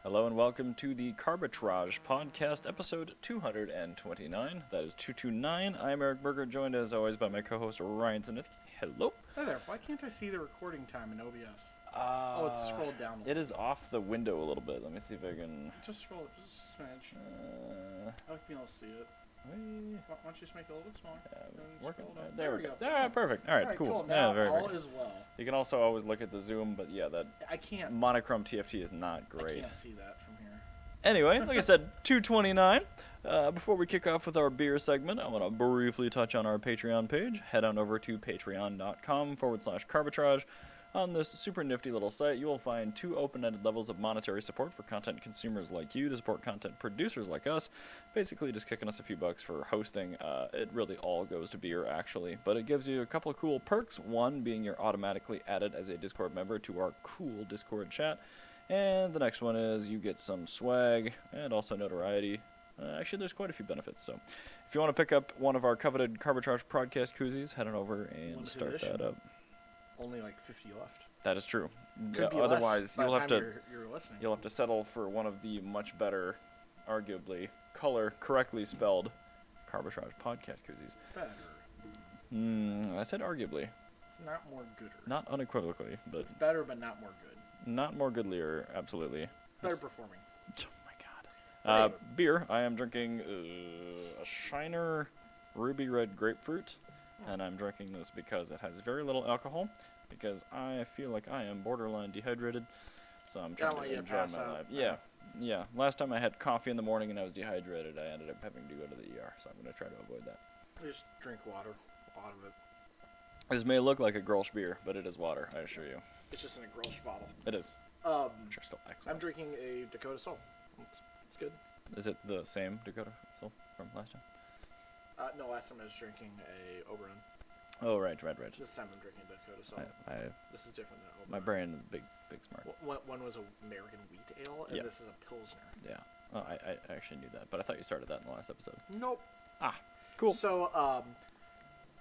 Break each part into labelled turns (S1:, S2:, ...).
S1: Hello and welcome to the Carbitrage Podcast, episode 229. That is 229. I'm Eric Berger, joined as always by my co-host Ryan Sinitsky. Hello.
S2: Hi there. Why can't I see the recording time in OBS? It's scrolled down a little.
S1: It is off the window a little bit. Let me see if I can...
S2: Just scroll it just a smidge. I like being able to see it. Why don't you just make it a little bit smaller?
S1: There we go. Perfect. All right, cool.
S2: Now
S1: very
S2: all
S1: good.
S2: is well.
S1: You can also always look at the zoom, but yeah, that
S2: I can't.
S1: monochrome TFT is not great.
S2: I can't see that from here.
S1: Anyway, like I said, 229. Before we kick off with our beer segment, I want to briefly touch on our Patreon page. Head on over to patreon.com/Carbitrage. On this super nifty little site, you will find two open-ended levels of monetary support for content consumers like you to support content producers like us. Basically, just kicking us a few bucks for hosting. It really all goes to beer, actually. But it gives you a couple of cool perks. One being you're automatically added as a Discord member to our cool Discord chat. And the next one is you get some swag and also notoriety. Actually, there's quite a few benefits. So if you want to pick up one of our coveted Carbitrage podcast koozies, head on over and start that up.
S2: Only like 50 left.
S1: That is true.
S2: Otherwise,
S1: you'll have to
S2: you're
S1: settle for one of the much better, arguably color correctly spelled Carbitrage podcast koozies.
S2: Better.
S1: I said arguably.
S2: It's not more gooder.
S1: Not unequivocally, but
S2: it's better, but not more good.
S1: Not more goodlier, absolutely.
S2: Better performing.
S1: Oh my god. Beer. I am drinking a Shiner Ruby Red Grapefruit, and I'm drinking this because it has very little alcohol. Because I feel like I am borderline dehydrated, so I'm trying to enjoy my life. Yeah. Last time I had coffee in the morning and I was dehydrated, I ended up having to go to the ER, so I'm going to try to avoid that.
S2: Just drink water, a lot of it.
S1: This may look like a Grolsch beer, but it is water, I assure you.
S2: It's just in a Grolsch bottle.
S1: It is.
S2: Which
S1: are still excellent.
S2: I'm drinking a Dakota Soul. It's good.
S1: Is it the same Dakota Soul from last time?
S2: No, last time I was drinking a Oberon.
S1: Oh, right.
S2: This time I'm drinking Dakota Soul. This is different than Oberon.
S1: My brain is big smart.
S2: One was American wheat ale, and this is a Pilsner.
S1: Yeah. Oh, I actually knew that, but I thought you started that in the last episode.
S2: Nope.
S1: Cool.
S2: So,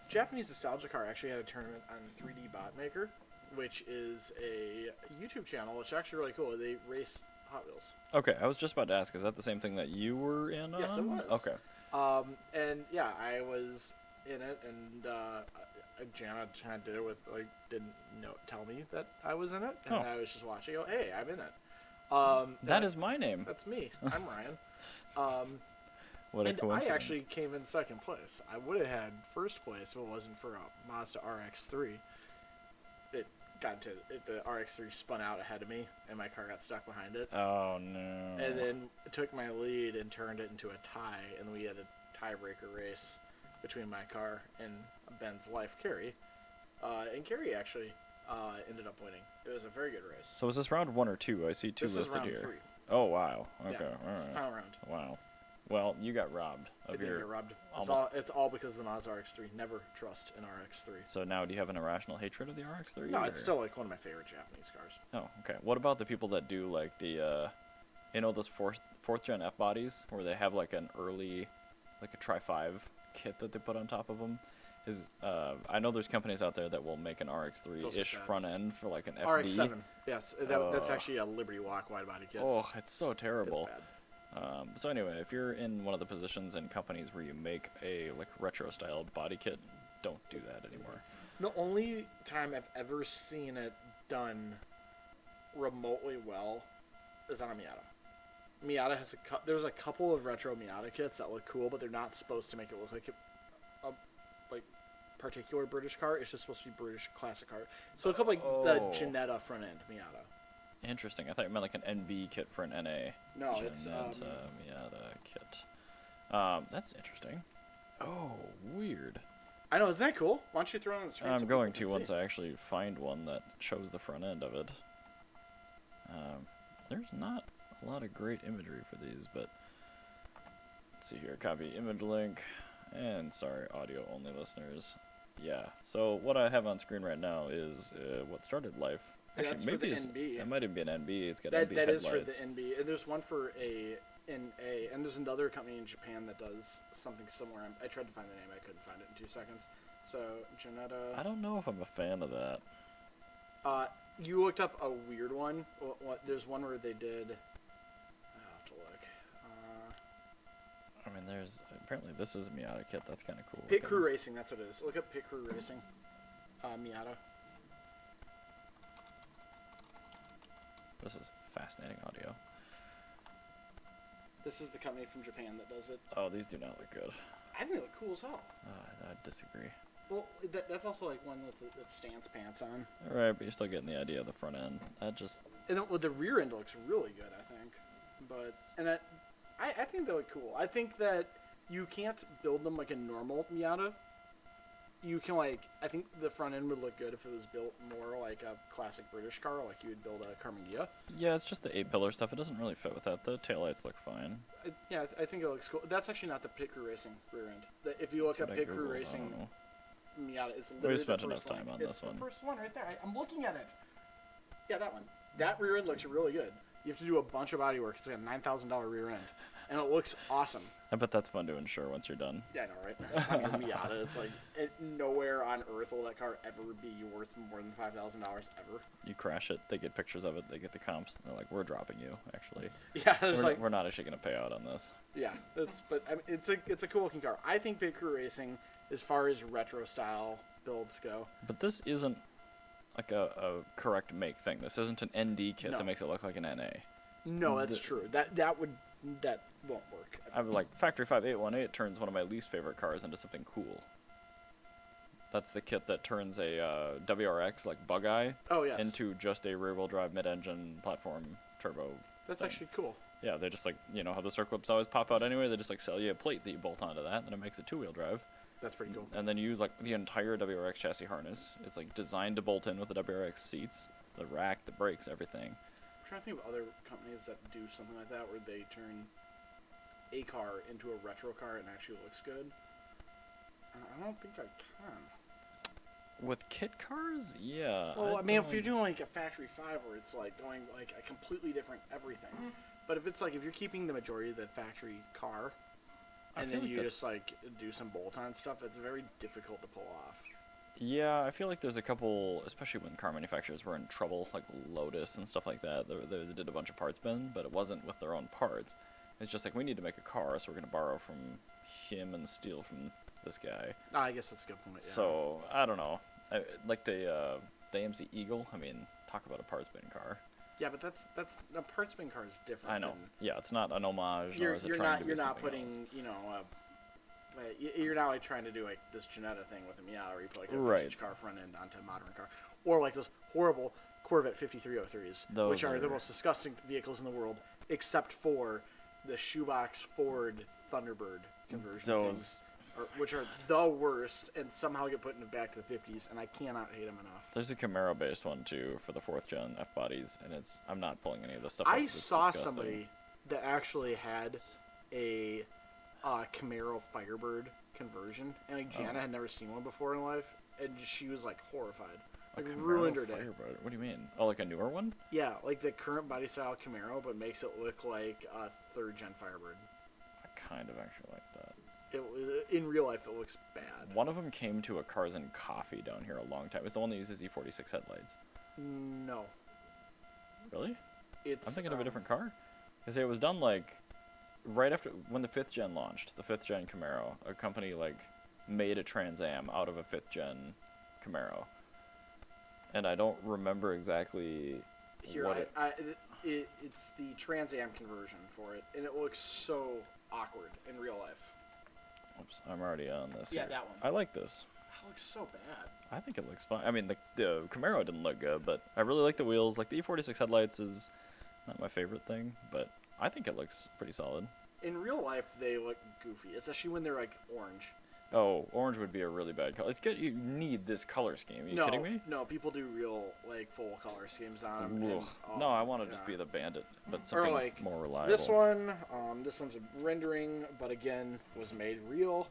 S2: Japanese Nostalgia Car actually had a tournament on 3D Bot Maker, which is a YouTube channel, which is actually really cool. They race Hot Wheels.
S1: Okay, I was just about to ask, is that the same thing that you were in on?
S2: Yes, it was.
S1: Okay.
S2: And yeah, I was in it, and Jana kind of did it with, didn't tell me that I was in it, and I was just watching, go, hey, I'm in it.
S1: That is my name.
S2: That's me. I'm Ryan.
S1: What a coincidence.
S2: I actually came in second place. I would have had first place if it wasn't for a Mazda RX-3. The RX-3 spun out ahead of me, and my car got stuck behind it.
S1: Oh, no.
S2: And then took my lead and turned it into a tie, and we had a tiebreaker race between my car and Ben's wife, Carrie. And Carrie actually ended up winning. It was a very good race.
S1: So is this round 1 or 2? I see 2 listed here.
S2: This is round 3.
S1: Oh, wow. Okay,
S2: yeah,
S1: all right.
S2: It's the final round.
S1: Wow. Well, you got robbed.
S2: I did get robbed. It's all because of the Mazda RX-3. Never trust an RX-3.
S1: So now do you have an irrational hatred of the RX-3?
S2: No, it's still like one of my favorite Japanese cars.
S1: Oh, okay. What about the people that do like the, those fourth gen F bodies where they have like an early, like a Tri-5 kit that they put on top of them? I know there's companies out there that will make an RX-3-ish front end for like an FD.
S2: RX-7. Yes, that's actually a Liberty Walk wide body kit.
S1: Oh, it's so terrible.
S2: It's bad.
S1: So anyway, if you're in one of the positions in companies where you make a like retro-styled body kit, don't do that anymore.
S2: The only time I've ever seen it done remotely well is on a Miata. Miata has there's a couple of retro Miata kits that look cool, but they're not supposed to make it look like a particular British car. It's just supposed to be British classic car. So a couple like the Ginetta front end Miata.
S1: Interesting. I thought you meant like an NB kit for an NA.
S2: No, it's
S1: Miata kit. That's interesting. Oh, weird.
S2: I know. Isn't that cool? Why don't you throw it on the screen?
S1: I'm going to once I actually find one that shows the front end of it. There's not a lot of great imagery for these, but let's see here. Copy image link. And sorry, audio only listeners. Yeah. So what I have on screen right now is what started life. Actually, maybe it might even be an NB. It's got NB
S2: that
S1: headlights.
S2: That is for the NB. There's one for a NA, and there's another company in Japan that does something similar. I tried to find the name, I couldn't find it in 2 seconds. So Ginetta.
S1: I don't know if I'm a fan of that.
S2: You looked up a weird one. There's one where they did
S1: mean, there's apparently this is a Miata kit. That's kind of cool.
S2: Pit Crew Racing, that's what it is. Look up Pit Crew Racing, Miata.
S1: This is fascinating audio.
S2: This is the company from Japan that does it.
S1: Oh, these do not look good.
S2: I think they look cool as hell.
S1: I disagree.
S2: Well, that's also like one with the stance pants on.
S1: All right, but you're still getting the idea of the front end. That just...
S2: And the rear end looks really good, I think. But, and I think they look cool. I think that you can't build them like a normal Miata. You can I think the front end would look good if it was built more like a classic British car, like you would build a Carmigia.
S1: Yeah, it's just the 8-pillar stuff. It doesn't really fit with that. The taillights look fine.
S2: I think it looks cool. That's actually not the Pit Crew Racing rear end. If you look up Pit Crew Racing Miata, it's literally
S1: we spent
S2: the first
S1: enough time on
S2: it's
S1: this one.
S2: It's the first one right there. I'm looking at it. Yeah, that one. That rear end looks really good. You have to do a bunch of body work. It's like a $9,000 rear end. And it looks awesome.
S1: I bet that's fun to insure once you're done.
S2: Yeah, I know, right? It's on your Miata. It's like, nowhere on earth will that car ever be worth more than $5,000 ever.
S1: You crash it, they get pictures of it, they get the comps, and they're like, we're dropping you, actually.
S2: Yeah,
S1: we're not actually going to pay out on this.
S2: Yeah, but I mean, it's a cool looking car. I think Pit Crew Racing, as far as retro style builds go.
S1: But this isn't like a correct make thing. This isn't an ND kit that makes it look like an NA.
S2: No, that's true. That won't work.
S1: I'm like, Factory 5818 turns one of my least favorite cars into something cool. That's the kit that turns a WRX, like Bugatti, into just a rear-wheel drive mid-engine platform turbo.
S2: That's
S1: thing.
S2: actually cool.
S1: Yeah, they just like, how the circle clips always pop out anyway, they just like sell you a plate that you bolt onto that, and then it makes a two-wheel drive.
S2: That's pretty cool.
S1: And then you use like the entire WRX chassis harness. It's like designed to bolt in with the WRX seats, the rack, the brakes, everything.
S2: I'm trying to think of other companies that do something like that, where they turn a car into a retro car and actually looks good. I don't think I can.
S1: With kit cars, yeah.
S2: Well, I mean, if you're doing like a Factory 5 where it's like going like a completely different everything, but if it's like if you're keeping the majority of the factory car, and then you just like do some bolt-on stuff, it's very difficult to pull off.
S1: Yeah, I feel like there's a couple, especially when car manufacturers were in trouble, like Lotus and stuff like that. They did a bunch of parts bin, but it wasn't with their own parts. It's just like, we need to make a car, so we're going to borrow from him and steal from this guy.
S2: I guess that's a good point, yeah.
S1: So, I don't know. Like the AMC Eagle, I mean, talk about a parts bin car.
S2: Yeah, but that's a parts bin car is different.
S1: I know. Yeah, it's not an homage, nor is it trying to be something else.
S2: You're not like trying to do like this Janetta thing with a Miata, where you put like a vintage car front end onto a modern car, or like those horrible Corvette 5303s, which are the most disgusting vehicles in the world, except for the shoebox Ford Thunderbird conversion things, which are the worst, and somehow get put into back to the 50s, and I cannot hate them enough.
S1: There's a Camaro-based one too for the 4th gen F bodies, and I'm not pulling any of this stuff.
S2: I saw somebody that actually had a Camaro Firebird conversion, and like Jana had never seen one before in life, and she was like horrified. Like ruined her day.
S1: Firebird? What do you mean? Oh, like a newer one?
S2: Yeah, like the current body style Camaro, but makes it look like a 3rd gen Firebird.
S1: I kind of actually like that.
S2: In real life, it looks bad.
S1: One of them came to a Cars and Coffee down here a long time. It's the one that uses E46 headlights.
S2: No.
S1: Really?
S2: I'm
S1: thinking of a different car. Because it was done like right after when the 5th gen launched, the 5th gen Camaro. A company like made a Trans Am out of a 5th gen Camaro. And I don't remember exactly what
S2: it's the Trans Am conversion for it, and it looks so awkward in real life.
S1: Oops, I'm already on this.
S2: Yeah,
S1: here.
S2: that one.
S1: I like this.
S2: That looks so bad.
S1: I think it looks fine. I mean, the Camaro didn't look good, but I really like the wheels. Like the E46 headlights is not my favorite thing, but I think it looks pretty solid.
S2: In real life, they look goofy, especially when they're like orange.
S1: Oh, orange would be a really bad color. It's good. You need this color scheme. Are you kidding me?
S2: No, people do real like full color schemes on them.
S1: No, I want to just be the Bandit, but something
S2: like
S1: more reliable.
S2: This one's a rendering, but again was made real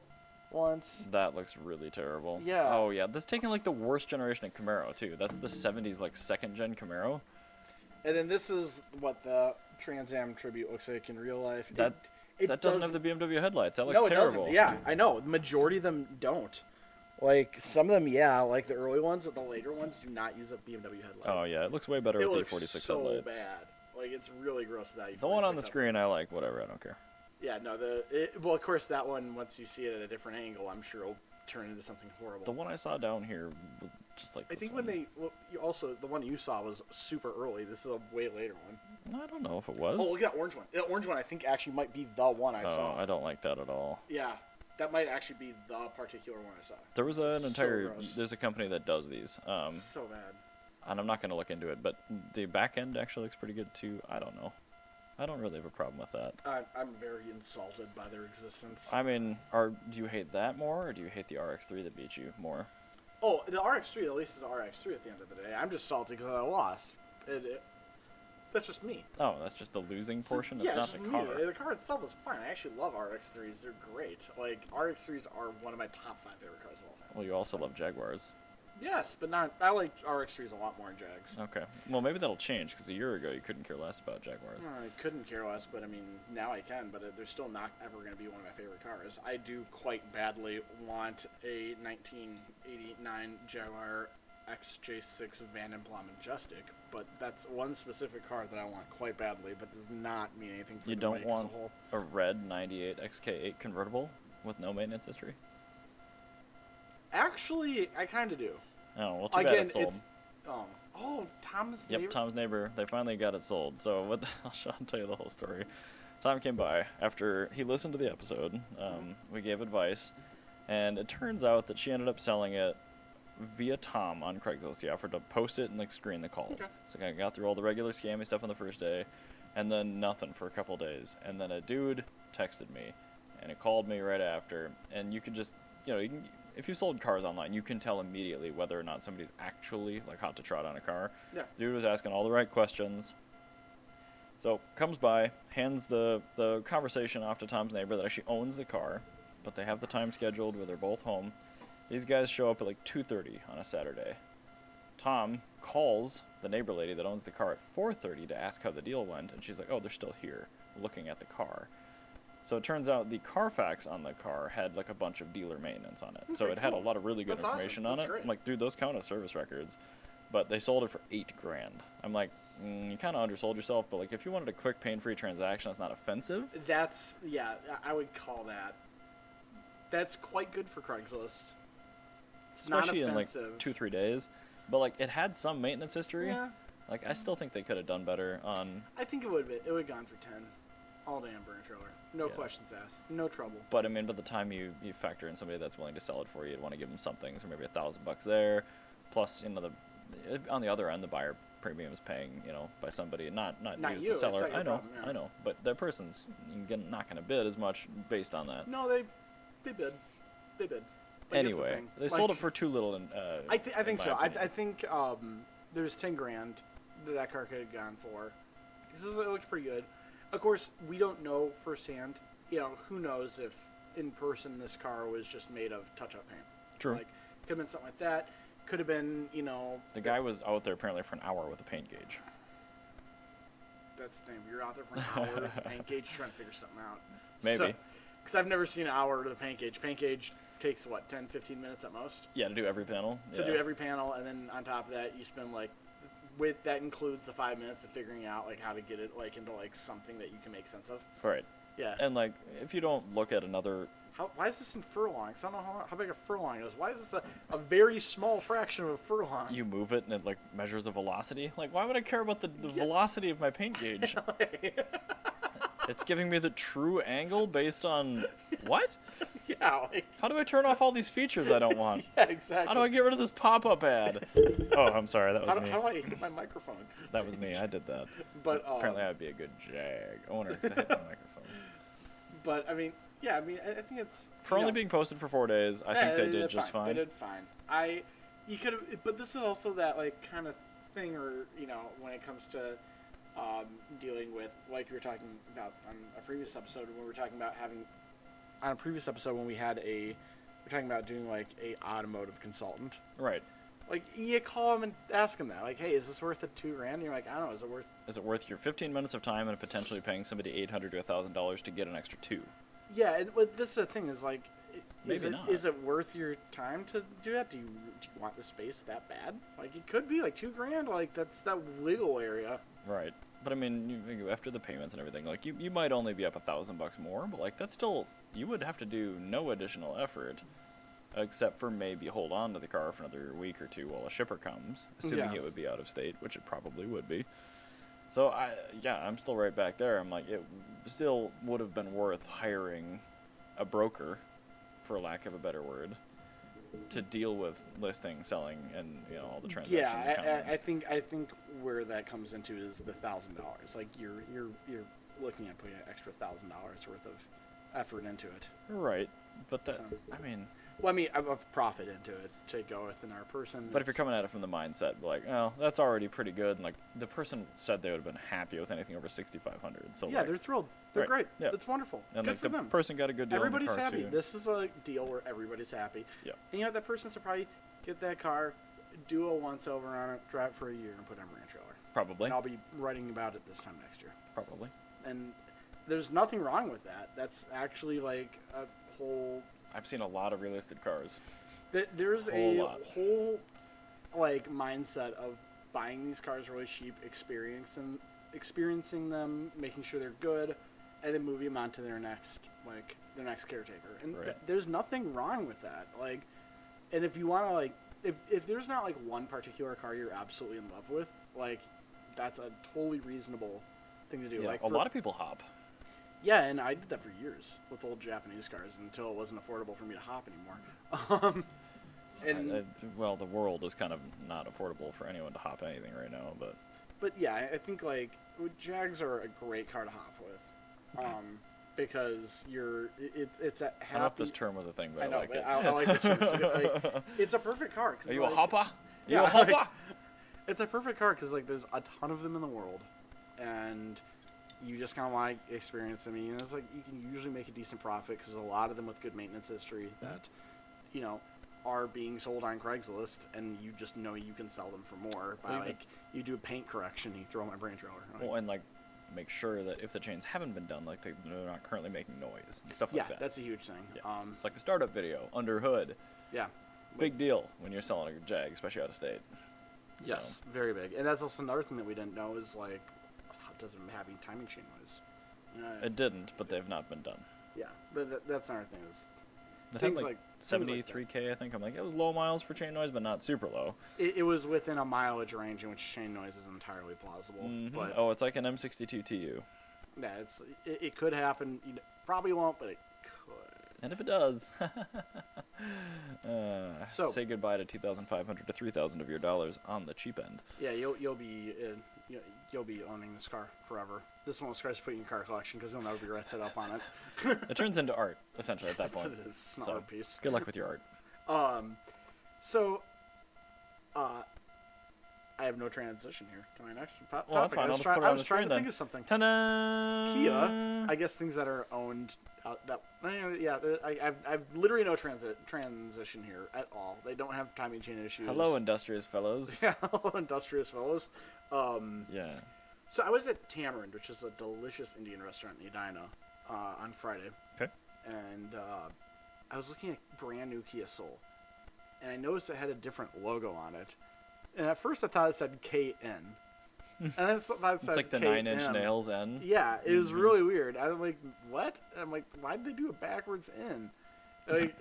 S2: once.
S1: That looks really terrible.
S2: Yeah.
S1: Oh yeah, that's taking like the worst generation of Camaro too. That's the 70s like 2nd gen Camaro.
S2: And then this is what the Trans Am Tribute looks like in real life.
S1: That doesn't have the BMW headlights. That looks terrible.
S2: No, it doesn't. Yeah, I know. The majority of them don't. Like, some of them, yeah, like the early ones, but the later ones do not use a BMW headlight.
S1: Oh, yeah, it looks way better with the E46 headlights.
S2: It looks so bad. Like, it's really gross that
S1: The one on the screen I like, whatever, I don't care.
S2: Yeah, no, well, of course, that one, once you see it at a different angle, I'm sure it'll turn into something horrible.
S1: The one I saw down here was just like
S2: I
S1: this
S2: think
S1: one.
S2: the one you saw was super early. This is a way later one.
S1: I don't know if it was.
S2: Oh, look at that orange one. That orange one, I think, actually might be the one I saw.
S1: I don't like that at all.
S2: Yeah, that might actually be the particular one I saw.
S1: There was
S2: gross.
S1: there's a company that does these.
S2: So bad.
S1: And I'm not going to look into it, but the back end actually looks pretty good too. I don't know. I don't really have a problem with that.
S2: I'm very insulted by their existence.
S1: I mean, do you hate that more, or do you hate the RX-3 that beat you more?
S2: Oh, the RX-3 at least is RX-3 at the end of the day. I'm just salty because I lost. That's just me.
S1: Oh, that's just the losing portion?
S2: Yeah,
S1: it's not the car.
S2: Me. The car itself is fine. I actually love RX-3s. They're great. Like, RX-3s are one of my top 5 favorite cars of all time.
S1: Well, you also love Jaguars.
S2: Yes, but I like RX-3s a lot more than Jags.
S1: Okay. Well, maybe that'll change, because a year ago you couldn't care less about Jaguars.
S2: I couldn't care less, but I mean, now I can, but they're still not ever going to be one of my favorite cars. I do quite badly want a 1989 Jaguar XJ6 Van den Plas Majestic, but that's one specific car that I want quite badly, but does not mean anything for
S1: You
S2: the
S1: don't
S2: bike as
S1: want
S2: a whole.
S1: a red 98 XK8 convertible with no maintenance history?
S2: Actually, I kind of do.
S1: Oh, well, too bad it's sold.
S2: Tom's
S1: Yep,
S2: neighbor.
S1: Tom's neighbor. They finally got it sold. So I'll tell you the whole story. Tom came by after he listened to the episode. We gave advice, and it turns out that she ended up selling it via Tom on Craigslist. He offered to post it and like screen the calls.
S2: Okay.
S1: So I got through all the regular scammy stuff on the first day, and then nothing for a couple days. And then a dude texted me, and he called me right after. And you could just, if you sold cars online, you can tell immediately whether or not somebody's actually like hot to trot on a car.
S2: Yeah.
S1: Dude was asking all the right questions. So comes by, hands the conversation off to Tom's neighbor that actually owns the car, but they have the time scheduled where they're both home. These guys show up at like 2:30 on a Saturday. Tom calls the neighbor lady that owns the car at 4:30 to ask how the deal went, and she's like, "Oh, they're still here, looking at the car." So it turns out the Carfax on the car had like a bunch of dealer maintenance on it. So it had a lot of really good
S2: That's
S1: information
S2: awesome.
S1: on
S2: That's
S1: it.
S2: great.
S1: I'm like, dude, those count as service records. But they sold it for $8,000. I'm like, you kind of undersold yourself, but like if you wanted a quick pain-free transaction that's not offensive.
S2: I would call that. That's quite good for Craigslist. It's
S1: Especially
S2: not
S1: in like
S2: offensive.
S1: 2-3 days. But like it had some maintenance history.
S2: Yeah.
S1: Like I still think they could have done better on.
S2: I think it would have gone for 10. All day on burner trailer. No
S1: Yeah.
S2: questions asked. No trouble.
S1: But I mean, by the time you factor in somebody that's willing to sell it for you, you'd want to give them something. So maybe $1,000 there, plus on the other end, the buyer premium is paying by somebody, not
S2: Not
S1: you as
S2: you,
S1: the
S2: it's
S1: seller.
S2: not your
S1: I know,
S2: problem, yeah.
S1: I know. But that person's not going to bid as much based on that.
S2: No, they bid. They bid. Like,
S1: Anyway,
S2: that's the
S1: they
S2: thing.
S1: sold
S2: Like,
S1: it for too little.
S2: I think
S1: in
S2: so.
S1: my opinion.
S2: I think there's $10,000 that car could have gone for. This it looks pretty good. Of course, we don't know firsthand. Who knows if in person this car was just made of touch-up paint.
S1: True.
S2: Like, could have been something like that. Could have been,
S1: The guy was out there apparently for an hour with a paint gauge.
S2: That's the thing. You're out there for an hour with the paint gauge trying to figure something out.
S1: Maybe.
S2: Because I've never seen an hour with a paint gauge. Paint gauge takes, 10, 15 minutes at most?
S1: Yeah, to do every panel.
S2: To do every panel, and then on top of that, you spend, that includes the 5 minutes of figuring out, how to get it, into, something that you can make sense of.
S1: Right.
S2: Yeah.
S1: And, if you don't look at another...
S2: Why is this in furlongs? I don't know how big a furlong is. Why is this a very small fraction of a furlong?
S1: You move it and it, measures a velocity? Why would I care about the velocity of my paint gauge? It's giving me the true angle based on... What?
S2: Yeah,
S1: How do I turn off all these features I don't want?
S2: Yeah, exactly.
S1: How do I get rid of this pop-up ad? Oh, I'm sorry, that was me.
S2: How do I hit my microphone?
S1: That was me, I did that.
S2: But
S1: Apparently I'd be a good Jag owner because I hit my microphone.
S2: But, I think it's...
S1: For only being posted for 4 days, I think they did just fine.
S2: They did fine. You could have... But this is also that, kind of thing, or, when it comes to dealing with, like we were talking about on a previous episode, when we were talking about having... On a previous episode when we had we're talking about doing, a automotive consultant.
S1: Right.
S2: You call them and ask them that. Hey, is this worth the $2,000? And you're like, I don't know,
S1: Is it worth your 15 minutes of time and potentially paying somebody $800 to $1,000 to get an extra $2?
S2: Yeah, but this is the thing, is
S1: Maybe not.
S2: Is it worth your time to do that? Do you want the space that bad? It could be $2,000. That's that wiggle area.
S1: Right. But I mean, after the payments and everything, like you might only be up $1,000 more, but like that's still, you would have to do no additional effort, except for maybe hold on to the car for another week or two while a shipper comes, assuming it would be out of state, which it probably would be. So I'm still right back there. I'm like, it still would have been worth hiring a broker, for lack of a better word, to deal with listing, selling, and all the transactions.
S2: Yeah, I think where that comes into is the $1,000. Like you're looking at putting an extra $1,000 worth of effort into it.
S1: Right, but that
S2: of profit into it to go with another person.
S1: But if you're coming at it from the mindset, like, oh, that's already pretty good, and like the person said they would have been happy with anything over 6,500. So
S2: yeah, they're thrilled. They're great. Yeah. It's wonderful.
S1: And
S2: good
S1: like
S2: for
S1: the
S2: them.
S1: person got a good deal.
S2: Everybody's
S1: on the car
S2: happy.
S1: too.
S2: This is a deal where everybody's happy.
S1: Yeah.
S2: And that person should probably get that car, do a once over on it, drive it for a year, and put it on a ranch trailer.
S1: Probably.
S2: And I'll be writing about it this time next year.
S1: Probably.
S2: And there's nothing wrong with that. That's actually like a whole.
S1: I've seen a lot of relisted cars.
S2: There's whole like mindset of buying these cars really cheap, experiencing them, making sure they're good, and then moving them on to their next caretaker. And there's nothing wrong with that. Like, and if you want to if there's not like one particular car you're absolutely in love with, like that's a totally reasonable thing to do.
S1: Yeah,
S2: like
S1: a lot of people hop.
S2: Yeah, and I did that for years with old Japanese cars until it wasn't affordable for me to hop anymore.
S1: Well, the world is kind of not affordable for anyone to hop anything right now,
S2: But yeah, I think like Jags are a great car to hop with, because it's a happy.
S1: I don't know if this term was a thing, but
S2: I know,
S1: I like it.
S2: I like this term. It's a perfect car.
S1: Are you a hopper? You a hopper?
S2: It's a perfect car because like there's a ton of them in the world, and you just kind of want to experience them. And it's like you can usually make a decent profit because there's a lot of them with good maintenance history that, are being sold on Craigslist, and you just know you can sell them for more by you do a paint correction, you throw them on a branch roller.
S1: Well, and like make sure that if the chains haven't been done, like they're not currently making noise and stuff like that.
S2: Yeah, that's a huge thing.
S1: Yeah. It's like a startup video under hood.
S2: Yeah.
S1: Big deal when you're selling a Jag, especially out of state.
S2: Yes, very big. And that's also another thing that we didn't know is like, does it have any timing chain noise?
S1: It didn't, but they've not been done.
S2: Yeah, but that's another thing is.
S1: It had like 73K, I think. I'm like, it was low miles for chain noise, but not super low.
S2: It was within a mileage range in which chain noise is entirely plausible.
S1: Mm-hmm.
S2: But
S1: it's like an M62 TU.
S2: Yeah, it could happen. Probably won't, but it could.
S1: And if it does, say goodbye to $2,500 to $3,000 of your dollars on the cheap end.
S2: Yeah, you'll be owning this car forever. This one will start to put in your car collection because you'll never be right set up on it.
S1: It turns into art essentially at that point.
S2: It's an art piece.
S1: Good luck with your art.
S2: I have no transition here to my next topic.
S1: Well, that's fine.
S2: I was trying to think of something.
S1: Ta-da!
S2: Kia, I guess things that are owned. I've literally no transition here at all. They don't have timing chain issues.
S1: Hello, industrious fellows.
S2: Yeah, hello, industrious fellows.
S1: Yeah.
S2: So I was at Tamarind, which is a delicious Indian restaurant in Edina, on Friday.
S1: Okay.
S2: And I was looking at brand new Kia Soul, and I noticed it had a different logo on it. And at first I thought it said KN. And I thought it said
S1: it's like the
S2: KM.
S1: 9-inch nails N.
S2: Yeah, it was really weird. I'm like, what? And I'm like, why did they do a backwards N? Like,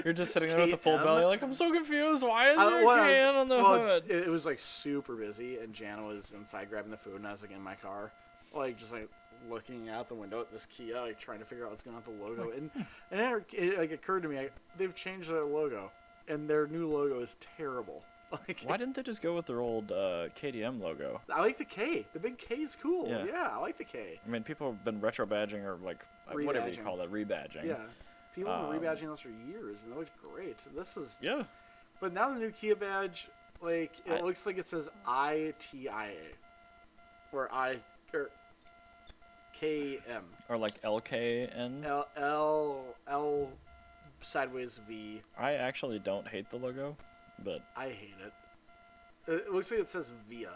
S1: you're just sitting there with a full belly, like, I'm so confused. Why is there a can on the hood?
S2: It was like super busy, and Jana was inside grabbing the food, and I was like in my car, like just like looking out the window at this Kia, like trying to figure out what's going on with the logo. And it like occurred to me, they've changed their logo, and their new logo is terrible. Like,
S1: why didn't they just go with their old KDM logo?
S2: I like the K. The big K is cool. Yeah, I like the K.
S1: I mean, people have been retro badging or like whatever you call that, rebadging.
S2: Yeah, people have been rebadging those for years, and they look great. This is But now the new Kia badge, like it looks like it says ITIA, or KM,
S1: or like LKN.
S2: L sideways V.
S1: I actually don't hate the logo, but
S2: I hate it. It looks like it says VIA.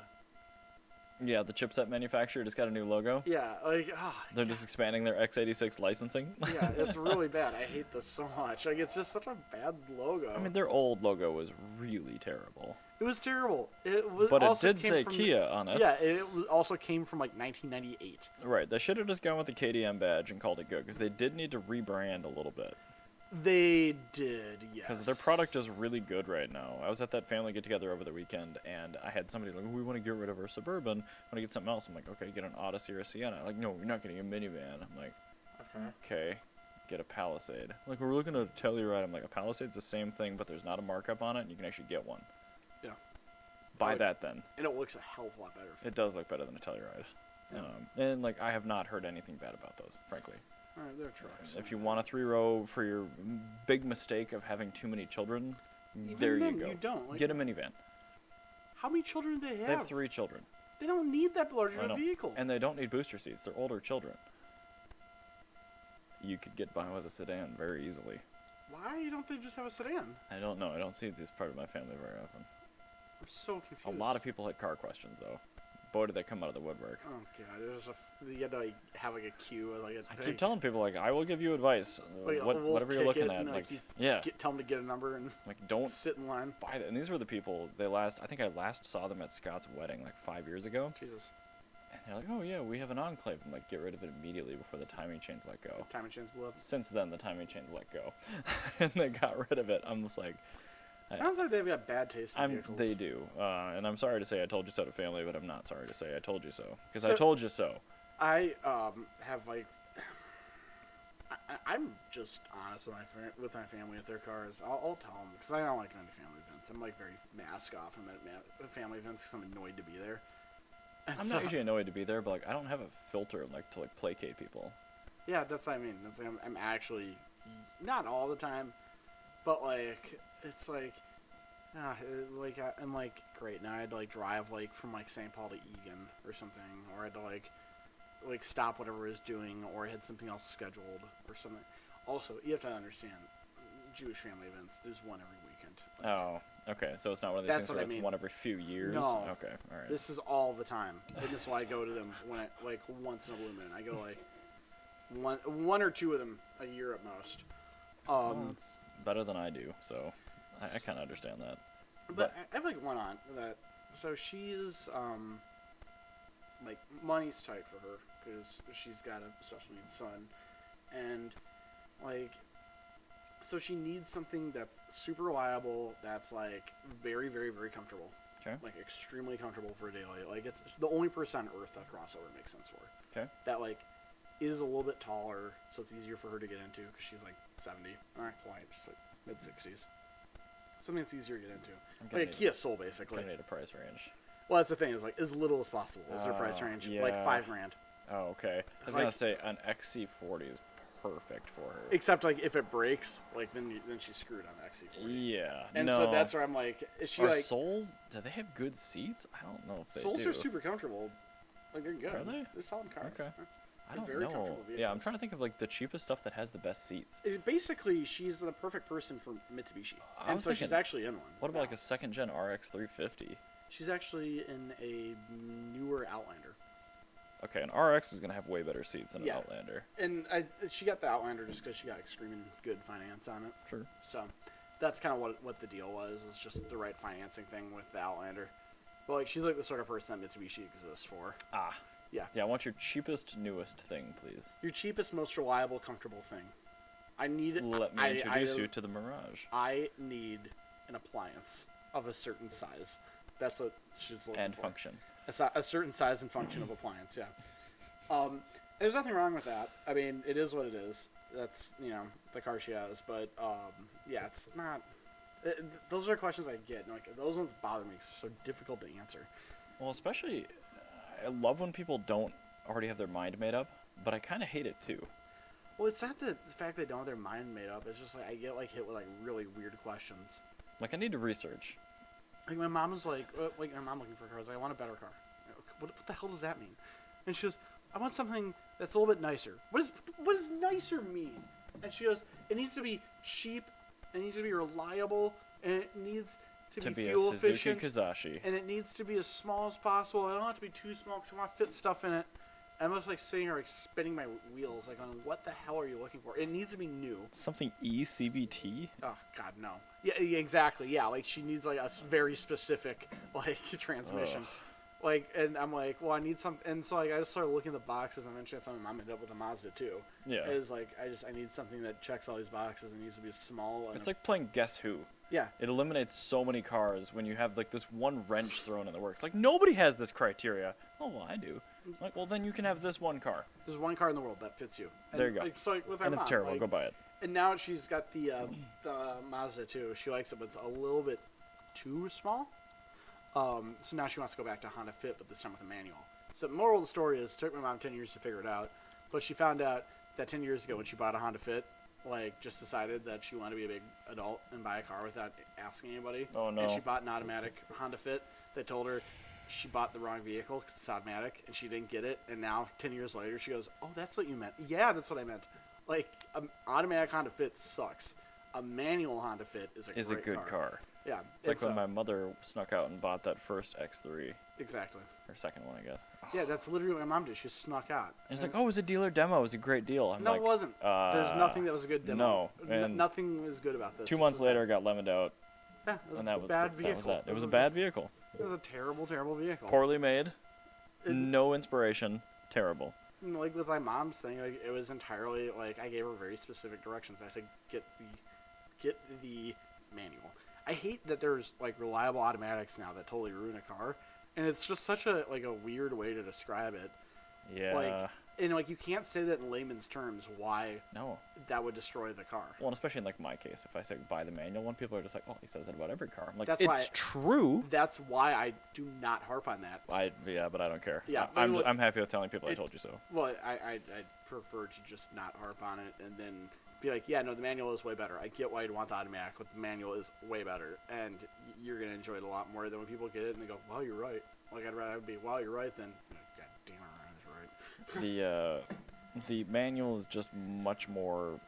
S1: Yeah, the chipset manufacturer just got a new logo.
S2: Yeah, like,
S1: They're just expanding their x86 licensing.
S2: yeah, it's really bad. I hate this so much. Like, it's just such a bad logo.
S1: I mean, their old logo was really terrible.
S2: It was terrible. It was.
S1: But it
S2: also
S1: did
S2: came
S1: say
S2: from
S1: Kia on it.
S2: Yeah, also came from like 1998.
S1: Right, they should have just gone with the KDM badge and called it good, because they did need to rebrand a little bit.
S2: They did, yes.
S1: Because their product is really good right now. I was at that family get-together over the weekend, and I had somebody like, we want to get rid of our Suburban. Want to get something else. I'm like, okay, get an Odyssey or a Sienna. Like, no, you're not getting a minivan. I'm like, okay, get a Palisade. Like, we're looking at a Telluride. I'm like, a Palisade's the same thing, but there's not a markup on it, and you can actually get one.
S2: Yeah.
S1: Buy that then.
S2: And it looks a hell of a lot better.
S1: It does look better than a Telluride.
S2: Yeah.
S1: And, like, I have not heard anything bad about those, frankly.
S2: Alright, they're trucks.
S1: If you want a 3-row for your big mistake of having too many children, there you go.
S2: You don't. Like,
S1: get a minivan.
S2: How many children do they have?
S1: They have 3 children.
S2: They don't need that large of
S1: I
S2: a
S1: know.
S2: vehicle.
S1: And they don't need booster seats. They're older children. You could get by with a sedan very easily.
S2: Why don't they just have a sedan?
S1: I don't know. I don't see this part of my family very often.
S2: I'm so confused.
S1: A lot of people had car questions, though. Boy, did they come out of the woodwork.
S2: Oh god, you had to like have like a queue or like a.
S1: I keep telling people, like, I will give you advice.
S2: Like,
S1: Whatever you're looking at, like, yeah.
S2: Tell them to get a number and
S1: like, don't
S2: sit in line.
S1: buy that. And these were the people. I think I last saw them at Scott's wedding like 5 years ago.
S2: Jesus.
S1: And they're like, oh yeah, we have an Enclave. I'm like, get rid of it immediately before the timing chains let go.
S2: Timing chains blew up.
S1: Since then, the timing chains let go, and they got rid of it. I'm just like,
S2: Sounds like they've got bad taste in vehicles.
S1: They do, and I'm sorry to say I told you so to family, but I'm not sorry to say I told you so, because
S2: So-
S1: I told you so.
S2: I have like. I'm just honest with my family with their cars. I'll tell them because I don't like going to family events. I'm like very mask off at family events because I'm annoyed to be there. And
S1: I'm not usually annoyed to be there, but like I don't have a filter like to like placate people.
S2: Yeah, that's what I mean. That's like, I'm actually not all the time, but like it's like, I'm like great. Now I had to like drive like from like St. Paul to Egan or something, or I had to like stop whatever I was doing, or I had something else scheduled or something. Also, you have to understand, Jewish family events. There's one every weekend.
S1: Oh, okay. So it's not one of these
S2: That's
S1: things where
S2: what I
S1: it's
S2: mean.
S1: one every few years.
S2: No.
S1: Okay. All right.
S2: This is all the time, and this is why I go to them when like once in a blue moon. I go like one or two of them a year at most.
S1: Well, it's better than I do, so I kind of understand that.
S2: But I have like one aunt that, so she's like money's tight for her because she's got a special needs son, and like so she needs something that's super reliable, that's like very very very comfortable.
S1: Okay.
S2: Like extremely comfortable for a daily. Like it's the only person on earth that crossover makes sense for.
S1: Okay.
S2: That like is a little bit taller, so it's easier for her to get into because she's like 70, not quite, she's like mid 60s. Something that's easier to get into. Like a Kia Soul, basically.
S1: Gonna need a price range.
S2: Well, that's the thing, is like as little as possible is their price range.
S1: Yeah.
S2: Like $5,000.
S1: Oh, okay. I was gonna say an XC40 is perfect for her.
S2: Except like if it breaks, like then she's screwed on the XC40.
S1: Yeah.
S2: And so that's where I'm like, is she like
S1: Souls? Do they have good seats? I don't know if they
S2: Souls
S1: do.
S2: are super comfortable. Like they're good.
S1: Are they?
S2: They're solid cars.
S1: Okay. I don't
S2: very
S1: know.
S2: comfortable
S1: Yeah, I'm
S2: vehicles.
S1: trying to think of like the cheapest stuff that has the best seats.
S2: Basically, she's the perfect person for Mitsubishi.
S1: I
S2: And
S1: was
S2: so she's
S1: thinking,
S2: actually in one.
S1: What about
S2: now.
S1: like a second gen RX 350?
S2: She's actually in a newer Outlander.
S1: Okay, an RX is gonna have way better seats than an
S2: Yeah.
S1: Outlander.
S2: And she got the Outlander just because she got extremely good finance on it.
S1: Sure.
S2: So that's kind of what the deal was. It's just the right financing thing with the Outlander. But like she's like the sort of person that Mitsubishi exists for.
S1: Ah.
S2: Yeah.
S1: Yeah, I want your cheapest, newest thing, please.
S2: Your cheapest, most reliable, comfortable thing. I need.
S1: Let me introduce you to the Mirage.
S2: I need an appliance of a certain size. That's what she's looking
S1: And
S2: for.
S1: function.
S2: A certain size and function of appliance. Yeah. There's nothing wrong with that. I mean, it is what it is. That's the car she has. But yeah, it's not. Those are questions I get. And, like those ones bother me because they're so difficult to answer.
S1: Well, especially, I love when people don't already have their mind made up, but I kind of hate it too.
S2: Well, it's not the fact they don't have their mind made up. It's just like I get like hit with like really weird questions.
S1: Like I need to research.
S2: Like my mom was like my mom looking for cars. Like, I want a better car. What the hell does that mean? And she goes, I want something that's a little bit nicer. What does nicer mean? And she goes, it needs to be cheap, it needs to be reliable, and it needs to be
S1: a
S2: fuel
S1: Suzuki
S2: efficient,
S1: Kizashi.
S2: and it needs to be as small as possible. I don't want it to be too small because I want to fit stuff in it. I'm just like sitting here like spinning my wheels, like on what the hell are you looking for? It needs to be new.
S1: Something ECVT?
S2: Oh God, no. Yeah, exactly. Yeah, like she needs like a very specific like transmission.
S1: Ugh.
S2: Like, and I'm like, well, I need some, and so like I just started looking at the boxes, and eventually something I'm ended up with a Mazda too.
S1: Yeah.
S2: Is like I need something that checks all these boxes and needs to be small. And
S1: It's like playing Guess Who.
S2: yeah.
S1: It eliminates so many cars when you have like this one wrench thrown in the works. Like nobody has this criteria. Oh, well, I do. Like, well, then you can have this one car.
S2: There's one car in the world that fits you. And,
S1: There you go.
S2: Like, so like, with my
S1: And it's
S2: mom,
S1: terrible.
S2: like,
S1: Go buy it.
S2: And now she's got the Mazda too. She likes it, but it's a little bit too small. So now she wants to go back to Honda Fit, but this time with a manual. So the moral of the story is, it took my mom 10 years to figure it out, but she found out that 10 years ago when she bought a Honda Fit, like just decided that she wanted to be a big adult and buy a car without asking anybody.
S1: Oh, no.
S2: And she bought an automatic Honda Fit that told her she bought the wrong vehicle because it's automatic, and she didn't get it. And now 10 years later, she goes, "Oh, that's what you meant." Yeah, that's what I meant. Like, an automatic Honda Fit sucks. A manual Honda Fit is a great
S1: good car.
S2: Yeah,
S1: It's like when my mother snuck out and bought that first X3.
S2: exactly.
S1: Or second one, I guess.
S2: Yeah, that's literally what my mom did. She snuck out.
S1: And it's like, oh, it was a dealer demo. It was a great deal. I'm
S2: No,
S1: like,
S2: it wasn't. There's nothing that was a good demo.
S1: No, and
S2: nothing was good about this.
S1: 2 months later, it got lemoned out,
S2: yeah, it was
S1: and
S2: a
S1: that was
S2: bad vehicle.
S1: that was that. It was a bad vehicle.
S2: It was a terrible, terrible vehicle.
S1: Poorly made.
S2: It-
S1: No inspiration. Terrible.
S2: Like with my mom's thing, like it was entirely like I gave her very specific directions. I said, get the manual. I hate that there's like reliable automatics now that totally ruin a car, and it's just such a weird way to describe it.
S1: Yeah.
S2: Like, and like you can't say that in layman's terms why
S1: No.
S2: that would destroy the car.
S1: Well, and especially in like my case, if I say buy the manual one, people are just like, "Oh, he says that about every car." I'm like,
S2: That's
S1: it's
S2: why
S1: true.
S2: That's why I do not harp on that.
S1: But I don't care.
S2: Yeah,
S1: I'm happy with telling people I told you so.
S2: Well, I prefer to just not harp on it and then be like, yeah, no, the manual is way better. I get why you'd want the automatic, but the manual is way better, and you're gonna enjoy it a lot more than when people get it and they go, "Well, you're right." Like I'd rather be, "Well, you're right," than, "God damn it, I was right."
S1: The manual is just much more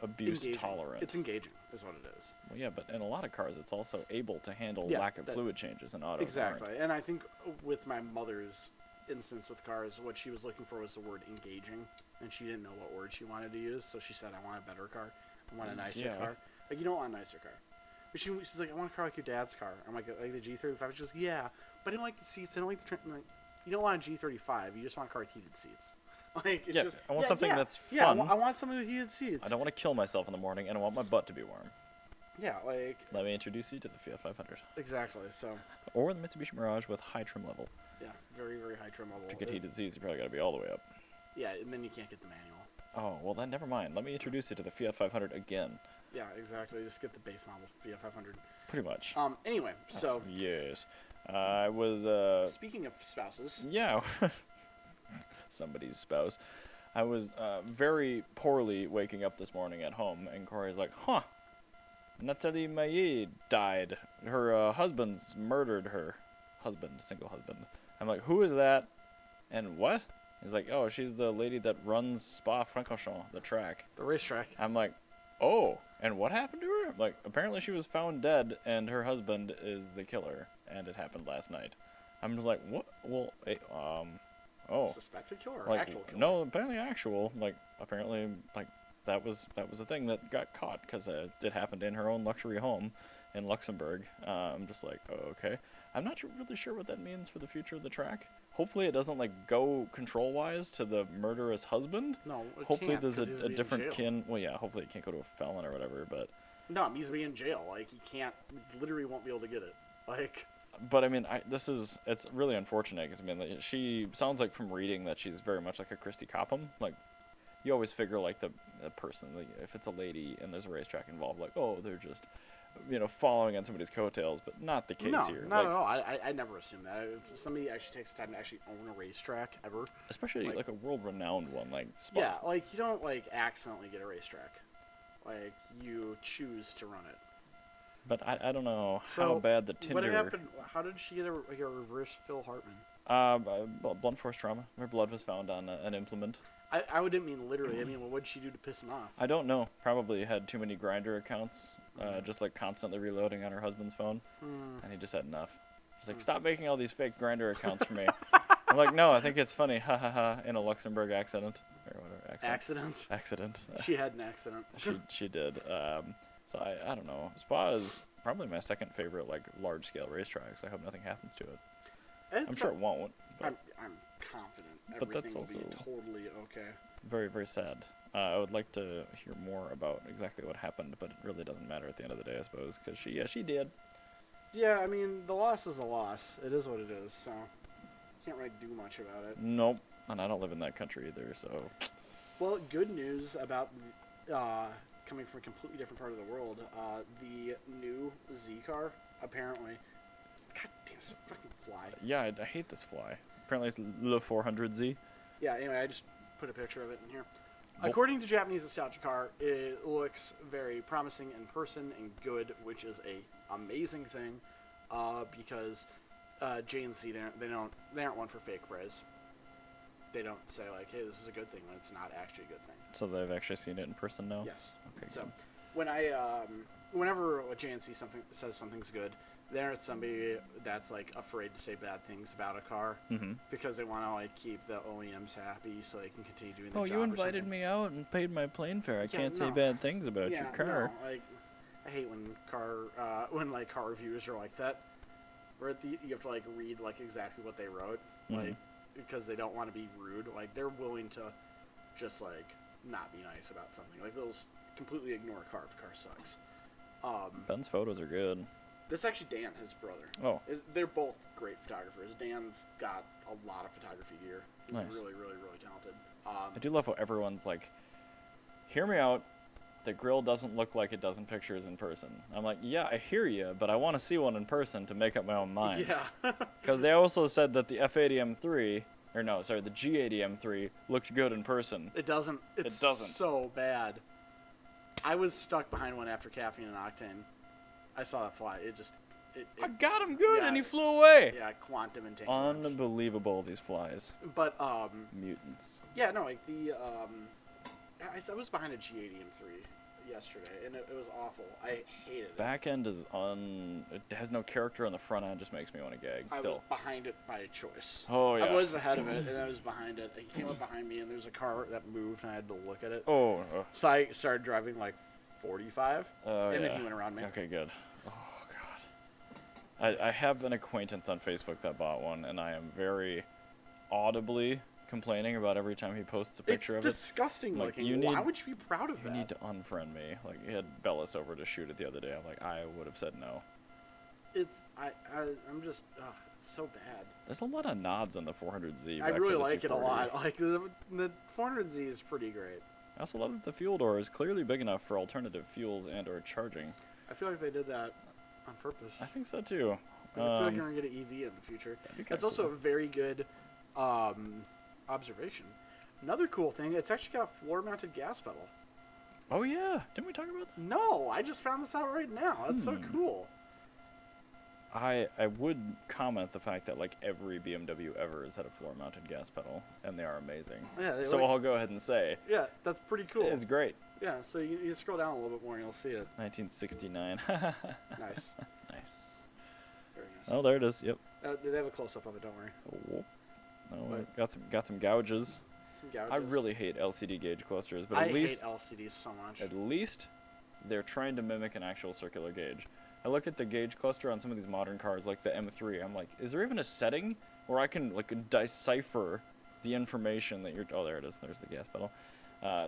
S1: abuse
S2: Engaging.
S1: tolerant.
S2: It's engaging, is what it is.
S1: Well, yeah, but in a lot of cars, it's also able to handle
S2: Yeah,
S1: lack of fluid changes and auto.
S2: Exactly, and I think with my mother's instance with cars, what she was looking for was the word engaging, and she didn't know what word she wanted to use, so she said, "I want a better car. I want a nicer car." Like, you don't want a nicer car. But she's like, "I want a car like your dad's car." I'm like the G35? She's like, "Yeah, but I don't like the seats. I don't like the trim." Like, you don't want a G35. You just want a car with heated seats. Like, it's just,
S1: I want something that's fun.
S2: Yeah, I want something with heated seats.
S1: I don't want to kill myself in the morning, and I want my butt to be warm.
S2: Yeah, like...
S1: Let me introduce you to the Fiat 500.
S2: Exactly, so...
S1: Or the Mitsubishi Mirage with high trim level.
S2: Yeah, very, very high trim level.
S1: To get heated seats, you probably got to be all the way up.
S2: Yeah, and then you can't get the manual.
S1: Oh, well then never mind. Let me introduce you to the Fiat 500 again.
S2: Yeah, exactly. Just get the base model Fiat 500.
S1: Pretty much.
S2: Anyway, so...
S1: Yes. I was,
S2: Speaking of spouses...
S1: Yeah. Somebody's spouse. I was very poorly waking up this morning at home, and Corey's like, "Huh, Nathalie Maillet died. Her husband's murdered her. Single husband." I'm like, "Who is that? And what?" He's like, "Oh, she's the lady that runs Spa-Francorchamps, the track."
S2: The racetrack.
S1: I'm like, "Oh, and what happened to her?" I'm like, "Apparently she was found dead, and her husband is the killer, and it happened last night." I'm just like, "What? Well, oh."
S2: Suspected killer or
S1: Like,
S2: actual killer?
S1: no, apparently actual. Like, apparently, like, that was a thing that got caught because it happened in her own luxury home in Luxembourg. I'm just like, oh, okay. I'm not really sure what that means for the future of the track. Hopefully it doesn't, like, go control-wise to the murderous husband.
S2: No, it
S1: Hopefully
S2: can't,
S1: there's
S2: 'cause he's
S1: a
S2: in
S1: different
S2: jail.
S1: kin. Well, yeah, hopefully it can't go to a felon or whatever, but...
S2: No, it means to be in jail. Like, he can't, literally won't be able to get it. Like...
S1: But I mean, it's really unfortunate because I mean, like, she sounds like from reading that she's very much like a Christy Copham. Like, you always figure like the person, like, if it's a lady and there's a racetrack involved, like, oh, they're just, following on somebody's coattails, but not the case here.
S2: Not
S1: like,
S2: at all. I never assume that. If somebody actually takes the time to actually own a racetrack ever,
S1: especially like a world-renowned one, like Spa.
S2: Yeah, like you don't like accidentally get a racetrack. Like you choose to run it.
S1: But I don't know
S2: So,
S1: how bad the Tinder.
S2: What happened? How did she get a reverse Phil Hartman?
S1: Blunt force trauma. Her blood was found on an implement.
S2: I didn't mean literally. I mean, what would she do to piss him off?
S1: I don't know. Probably had too many Grindr accounts just like constantly reloading on her husband's phone, and he just had enough. He's like, stop making all these fake Grindr accounts for me. I'm like, no, I think it's funny, ha ha ha, in a Luxembourg accident or whatever. Accident.
S2: She had an accident.
S1: She did. So I don't know. Spa is probably my second favorite like large scale racetracks. I hope nothing happens to it. I'm sure it won't. But
S2: I'm confident
S1: but that's
S2: everything will be
S1: also
S2: totally okay.
S1: very, very sad. I would like to hear more about exactly what happened, but it really doesn't matter at the end of the day, I suppose, because she did.
S2: Yeah, I mean, the loss is the loss. It is what it is, so can't really do much about it.
S1: Nope, and I don't live in that country either, so.
S2: Well, good news about coming from a completely different part of the world. The new Z car, apparently. God damn, this fucking fly.
S1: Yeah, I hate this fly. Apparently it's Le 400Z.
S2: Yeah, anyway, I just put a picture of it in here. According to Japanese Nostalgia Car, it looks very promising in person and good, which is a amazing thing, because J&C they aren't one for fake praise. They don't say like, hey, this is a good thing when it's not actually a good thing.
S1: So they've actually seen it in person now?
S2: Yes.
S1: Okay.
S2: So when whenever a J&C says something's good, they're somebody that's like afraid to say bad things about a car because they want to like keep the OEMs happy so they can continue doing their job.
S1: Oh, you invited me out and paid my plane fare. I can't say bad things about your car.
S2: No, like I hate when car reviewers are like that. Where you have to like read like exactly what they wrote, like because they don't want to be rude. Like they're willing to just like not be nice about something. Like they'll completely ignore a car if the car sucks.
S1: Ben's photos are good.
S2: This is actually Dan, his brother.
S1: Oh.
S2: They're both great photographers. Dan's got a lot of photography gear. He's
S1: nice.
S2: really, really, really talented.
S1: I do love how everyone's like, hear me out. The grill doesn't look like it does in pictures in person. I'm like, yeah, I hear you, but I want to see one in person to make up my own mind.
S2: Yeah.
S1: Because they also said that the F80 M3, or no, sorry, the G80 M3 looked good in person.
S2: It doesn't. It doesn't. So bad. I was stuck behind one after Caffeine and Octane. I saw that fly. I
S1: got him good, and he flew away.
S2: Yeah, quantum entanglements.
S1: Unbelievable, these flies.
S2: But
S1: mutants.
S2: Yeah, no, like the I was behind a G80 M3 yesterday, and it was awful. I hated it.
S1: Back end is it has no character on the front end. Just makes me want to gag.
S2: I
S1: Still.
S2: was behind it by choice.
S1: Oh yeah.
S2: I was ahead of it, and I was behind it. He came up behind me, and there's a car that moved, and I had to look at it.
S1: Oh.
S2: So I started driving like 45, and then he went around me.
S1: Okay, good. Oh god. I have an acquaintance on Facebook that bought one, and I am very audibly complaining about every time he posts a picture of it.
S2: It's disgusting looking. Why would you be proud of that?
S1: You need to unfriend me. Like, he had Bellis over to shoot it the other day. I'm like, I would have said no.
S2: I'm just, it's so bad.
S1: There's a lot of nods on the 400Z.
S2: I really like it a lot. Like, the 400Z is pretty great.
S1: I also love that the fuel door is clearly big enough for alternative fuels and or charging.
S2: I feel like they did that on purpose.
S1: I think so too.
S2: I feel like you're going to get an EV in the future. That's also a very good observation. Another cool thing, it's actually got a floor-mounted gas pedal.
S1: Oh yeah, didn't we talk about that?
S2: No, I just found this out right now. That's so cool.
S1: I would comment the fact that like every BMW ever has had a floor-mounted gas pedal, and they are amazing. Yeah. So I'll go ahead and say.
S2: Yeah, that's pretty cool.
S1: It's great.
S2: Yeah, so you scroll down a little bit more and you'll see it.
S1: 1969.
S2: Nice.
S1: Nice.
S2: Very nice.
S1: Oh, there it is. Yep.
S2: They have a close-up of it. Don't worry.
S1: Oh, got some gouges.
S2: Some gouges.
S1: I really hate LCD gauge clusters, but
S2: I
S1: at least
S2: hate LCDs so much.
S1: At least they're trying to mimic an actual circular gauge. I look at the gauge cluster on some of these modern cars, like the M3. I'm like, is there even a setting where I can like decipher the information that you're? Oh, there it is. There's the gas pedal.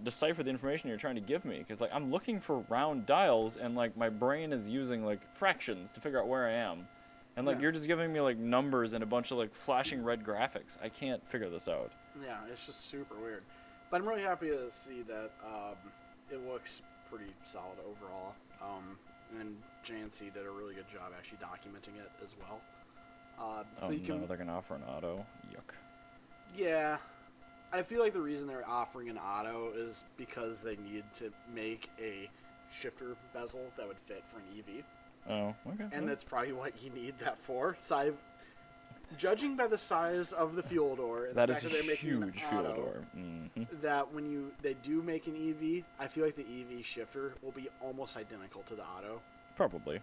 S1: Decipher the information you're trying to give me, because like I'm looking for round dials, and like my brain is using like fractions to figure out where I am, and like you're just giving me like numbers and a bunch of like flashing red graphics. I can't figure this out.
S2: Yeah, it's just super weird. But I'm really happy to see that it looks pretty solid overall. And J&C did a really good job actually documenting it as well.
S1: They're going to offer an auto? Yuck.
S2: Yeah. I feel like the reason they're offering an auto is because they need to make a shifter bezel that would fit for an EV.
S1: Oh, okay.
S2: And that's probably what you need that for. So judging by the size of the fuel door, and
S1: That
S2: the
S1: is
S2: fact
S1: a
S2: that they're making
S1: huge
S2: an
S1: fuel
S2: auto,
S1: door. Mm-hmm.
S2: that when they do make an EV, I feel like the EV shifter will be almost identical to the auto.
S1: Probably.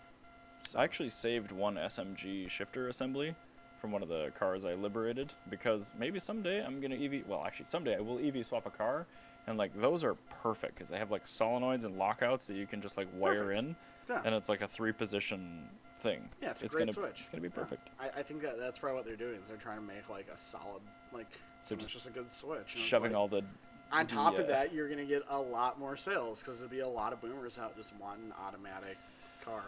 S2: So.
S1: I actually saved one SMG shifter assembly from one of the cars I liberated because maybe someday I'm going to EV... Well, actually, someday I will EV swap a car, and, like, those are perfect because they have, like, solenoids and lockouts that you can just, like, wire in, and it's, like, a 3-position thing.
S2: Yeah, it's a great switch.
S1: It's going to be perfect.
S2: Yeah. I think that's probably what they're doing is they're trying to make, like, a solid, like, so it's just a good switch.
S1: Shoving all the...
S2: On top of that, you're going to get a lot more sales because there'll be a lot of boomers out just wanting an automatic car.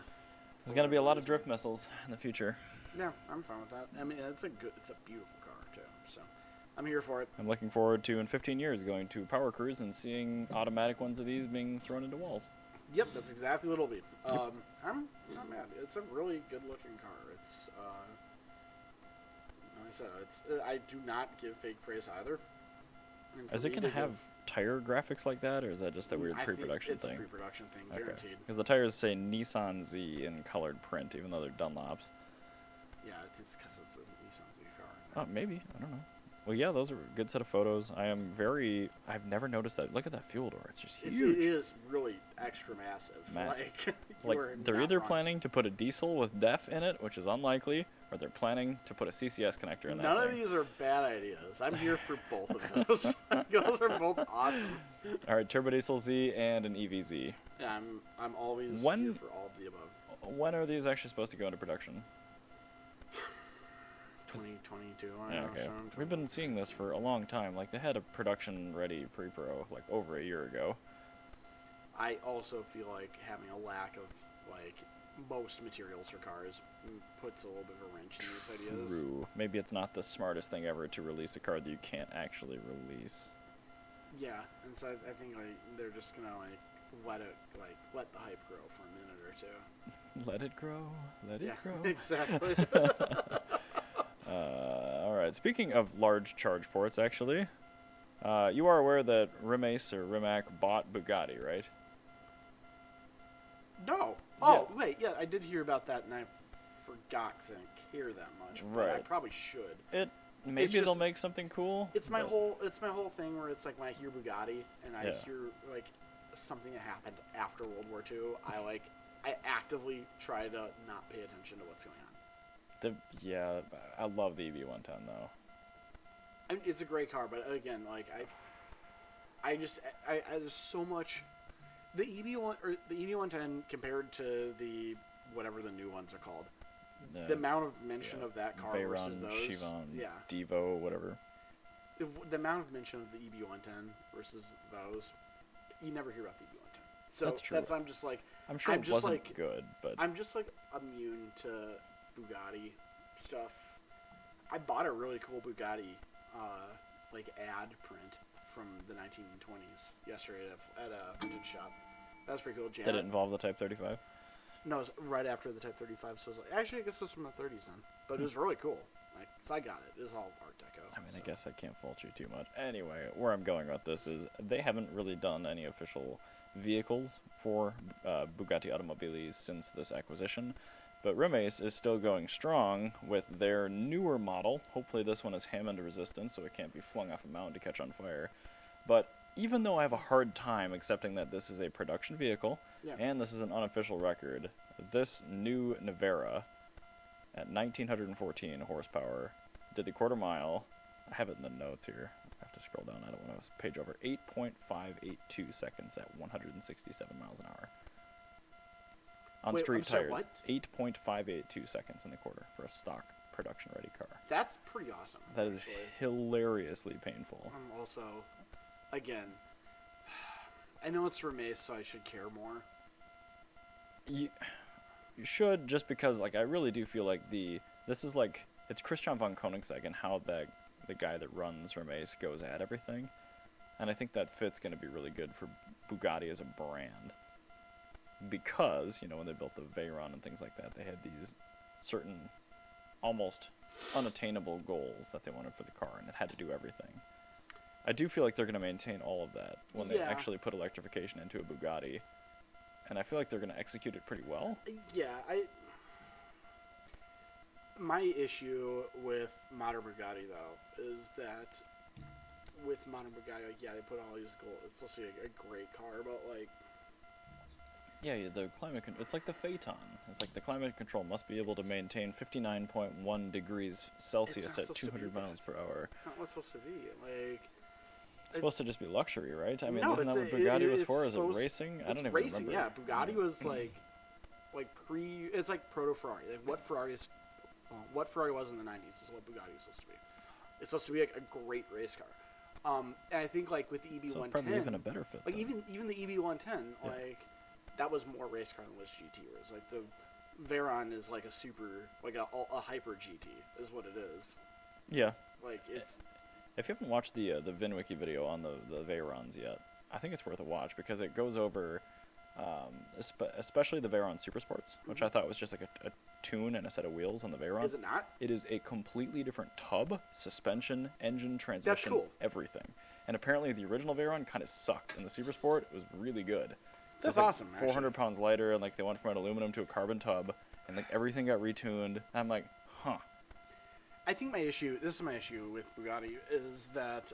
S1: There's going to be a lot of drift missiles in the future.
S2: Yeah, I'm fine with that. I mean, it's a beautiful car, too. So, I'm here for it.
S1: I'm looking forward to, in 15 years, going to Power Cruise and seeing automatic ones of these being thrown into walls.
S2: Yep, that's exactly what it'll be.
S1: Yep.
S2: I'm not mad. It's a really good-looking car. It's, like I said, I do not give fake praise either.
S1: Is it going to have tire graphics like that, or is that just a weird pre-production thing?
S2: It's a pre-production thing, guaranteed.
S1: Because the tires say Nissan Z in colored print, even though they're Dunlops.
S2: Yeah, it's because it's a Nissan Z car.
S1: Oh, maybe. I don't know. Well, yeah, those are a good set of photos. I've never noticed that. Look at that fuel door. It's just huge.
S2: It is really extra massive.
S1: Like they're either planning to put a diesel with DEF in it, which is unlikely, or they're planning to put a CCS connector in that
S2: None of these are bad ideas. I'm here for both of those. Those are both awesome.
S1: All right, Turbo Diesel Z and an EV Z.
S2: Yeah, I'm always here for all of the above.
S1: When are these actually supposed to go into production?
S2: 2022.
S1: Yeah, okay. We've been seeing this for a long time. Like, they had a production-ready pre-pro, like, over a year ago.
S2: I also feel like having a lack of, like, most materials for cars puts a little bit of a wrench in these ideas.
S1: True. Maybe it's not the smartest thing ever to release a car that you can't actually release.
S2: Yeah, and so I think, like, they're just gonna, like, let the hype grow for a minute or two.
S1: Let it grow. Let it grow.
S2: Exactly.
S1: All right. Speaking of large charge ports, actually, you are aware that Rimac bought Bugatti, right?
S2: No. Oh, yeah. Wait. Yeah, I did hear about that, and I forgot because I didn't care that much. But
S1: right.
S2: I probably should.
S1: Maybe it'll make something cool.
S2: It's my whole thing where it's like when I hear Bugatti and I hear like something that happened after World War II, I actively try to not pay attention to what's going on.
S1: I love the EV110 though.
S2: I mean, it's a great car, but again, like there's so much. The EV110 compared to the whatever the new ones are called, the amount of mention of that car
S1: Veyron,
S2: versus those,
S1: Chiron, Devo, whatever.
S2: The amount of mention of the EV110 versus those, you never hear about the EV110. So
S1: that's true.
S2: I'm just like,
S1: I'm sure it wasn't good, but
S2: I'm just like immune to Bugatti stuff. I bought a really cool Bugatti like ad print from the 1920s yesterday at a vintage shop. That's pretty cool.
S1: Did it involve the Type 35?
S2: No, it was right after the Type 35. So it was like, actually, I guess it was from the 30s then. But it was really cool. Like, so I got it. It was all Art Deco.
S1: I mean, I guess I can't fault you too much. Anyway, where I'm going with this is they haven't really done any official vehicles for Bugatti Automobiles since this acquisition. But Rimac is still going strong with their newer model. Hopefully this one is Hammond resistant, so it can't be flung off a mountain to catch on fire. But even though I have a hard time accepting that this is a production vehicle, and this is an unofficial record, this new Navara at 1,914 horsepower did the quarter-mile. I have it in the notes here. I have to scroll down. I don't want to page over. 8.582 seconds at 167 miles an hour. On street tires, 8.582 seconds in the quarter for a stock production-ready car.
S2: That's pretty awesome.
S1: That is hilariously painful.
S2: I'm also, again, I know it's Rimac, so I should care more.
S1: You should, just because, like, I really do feel like this is like, it's Christian von Koenigsegg and how the guy that runs Rimac goes at everything. And I think that fit's going to be really good for Bugatti as a brand. Because, you know, when they built the Veyron and things like that, they had these certain almost unattainable goals that they wanted for the car, and it had to do everything. I do feel like they're going to maintain all of that when they actually put electrification into a Bugatti, and I feel like they're going to execute it pretty well.
S2: Yeah, My issue with modern Bugatti, though, is that with modern Bugatti, like, yeah, they put all these gold. It's supposed to be a great car, but, like...
S1: Yeah, the climate it's like the Phaeton. It's like the climate control must be able to maintain 59.1 degrees Celsius at 200 miles per hour.
S2: It's not what's supposed to be. Like...
S1: It's supposed to just be luxury, right? I mean,
S2: no,
S1: isn't that what Bugatti was for? Is it racing? I don't even
S2: racing,
S1: remember.
S2: Yeah, Bugatti was like it's like proto Ferrari. Like what Ferrari was in the 90s is what Bugatti was supposed to be. It's supposed to be like a great race car. And I think like with the EB110,
S1: so it's probably even a better fit.
S2: Like
S1: then.
S2: even the EB110, like that was more race car than was GT. Whereas like the Veyron is like a super, like a hyper GT is what it is.
S1: Yeah.
S2: Like it's.
S1: If you haven't watched the VinWiki video on the Veyrons yet, I think it's worth a watch because it goes over, especially the Veyron Super Sports, which I thought was just like a tune and a set of wheels on the Veyron.
S2: Is it not?
S1: It is a completely different tub, suspension, engine, transmission,
S2: That's cool.
S1: Everything. And apparently the original Veyron kind of sucked. In the Super Sport, it was really good. So
S2: That's
S1: like
S2: awesome.
S1: 400 pounds lighter, and like they went from an aluminum to a carbon tub, and like everything got retuned. I'm like, huh.
S2: I think this is my issue with Bugatti, is that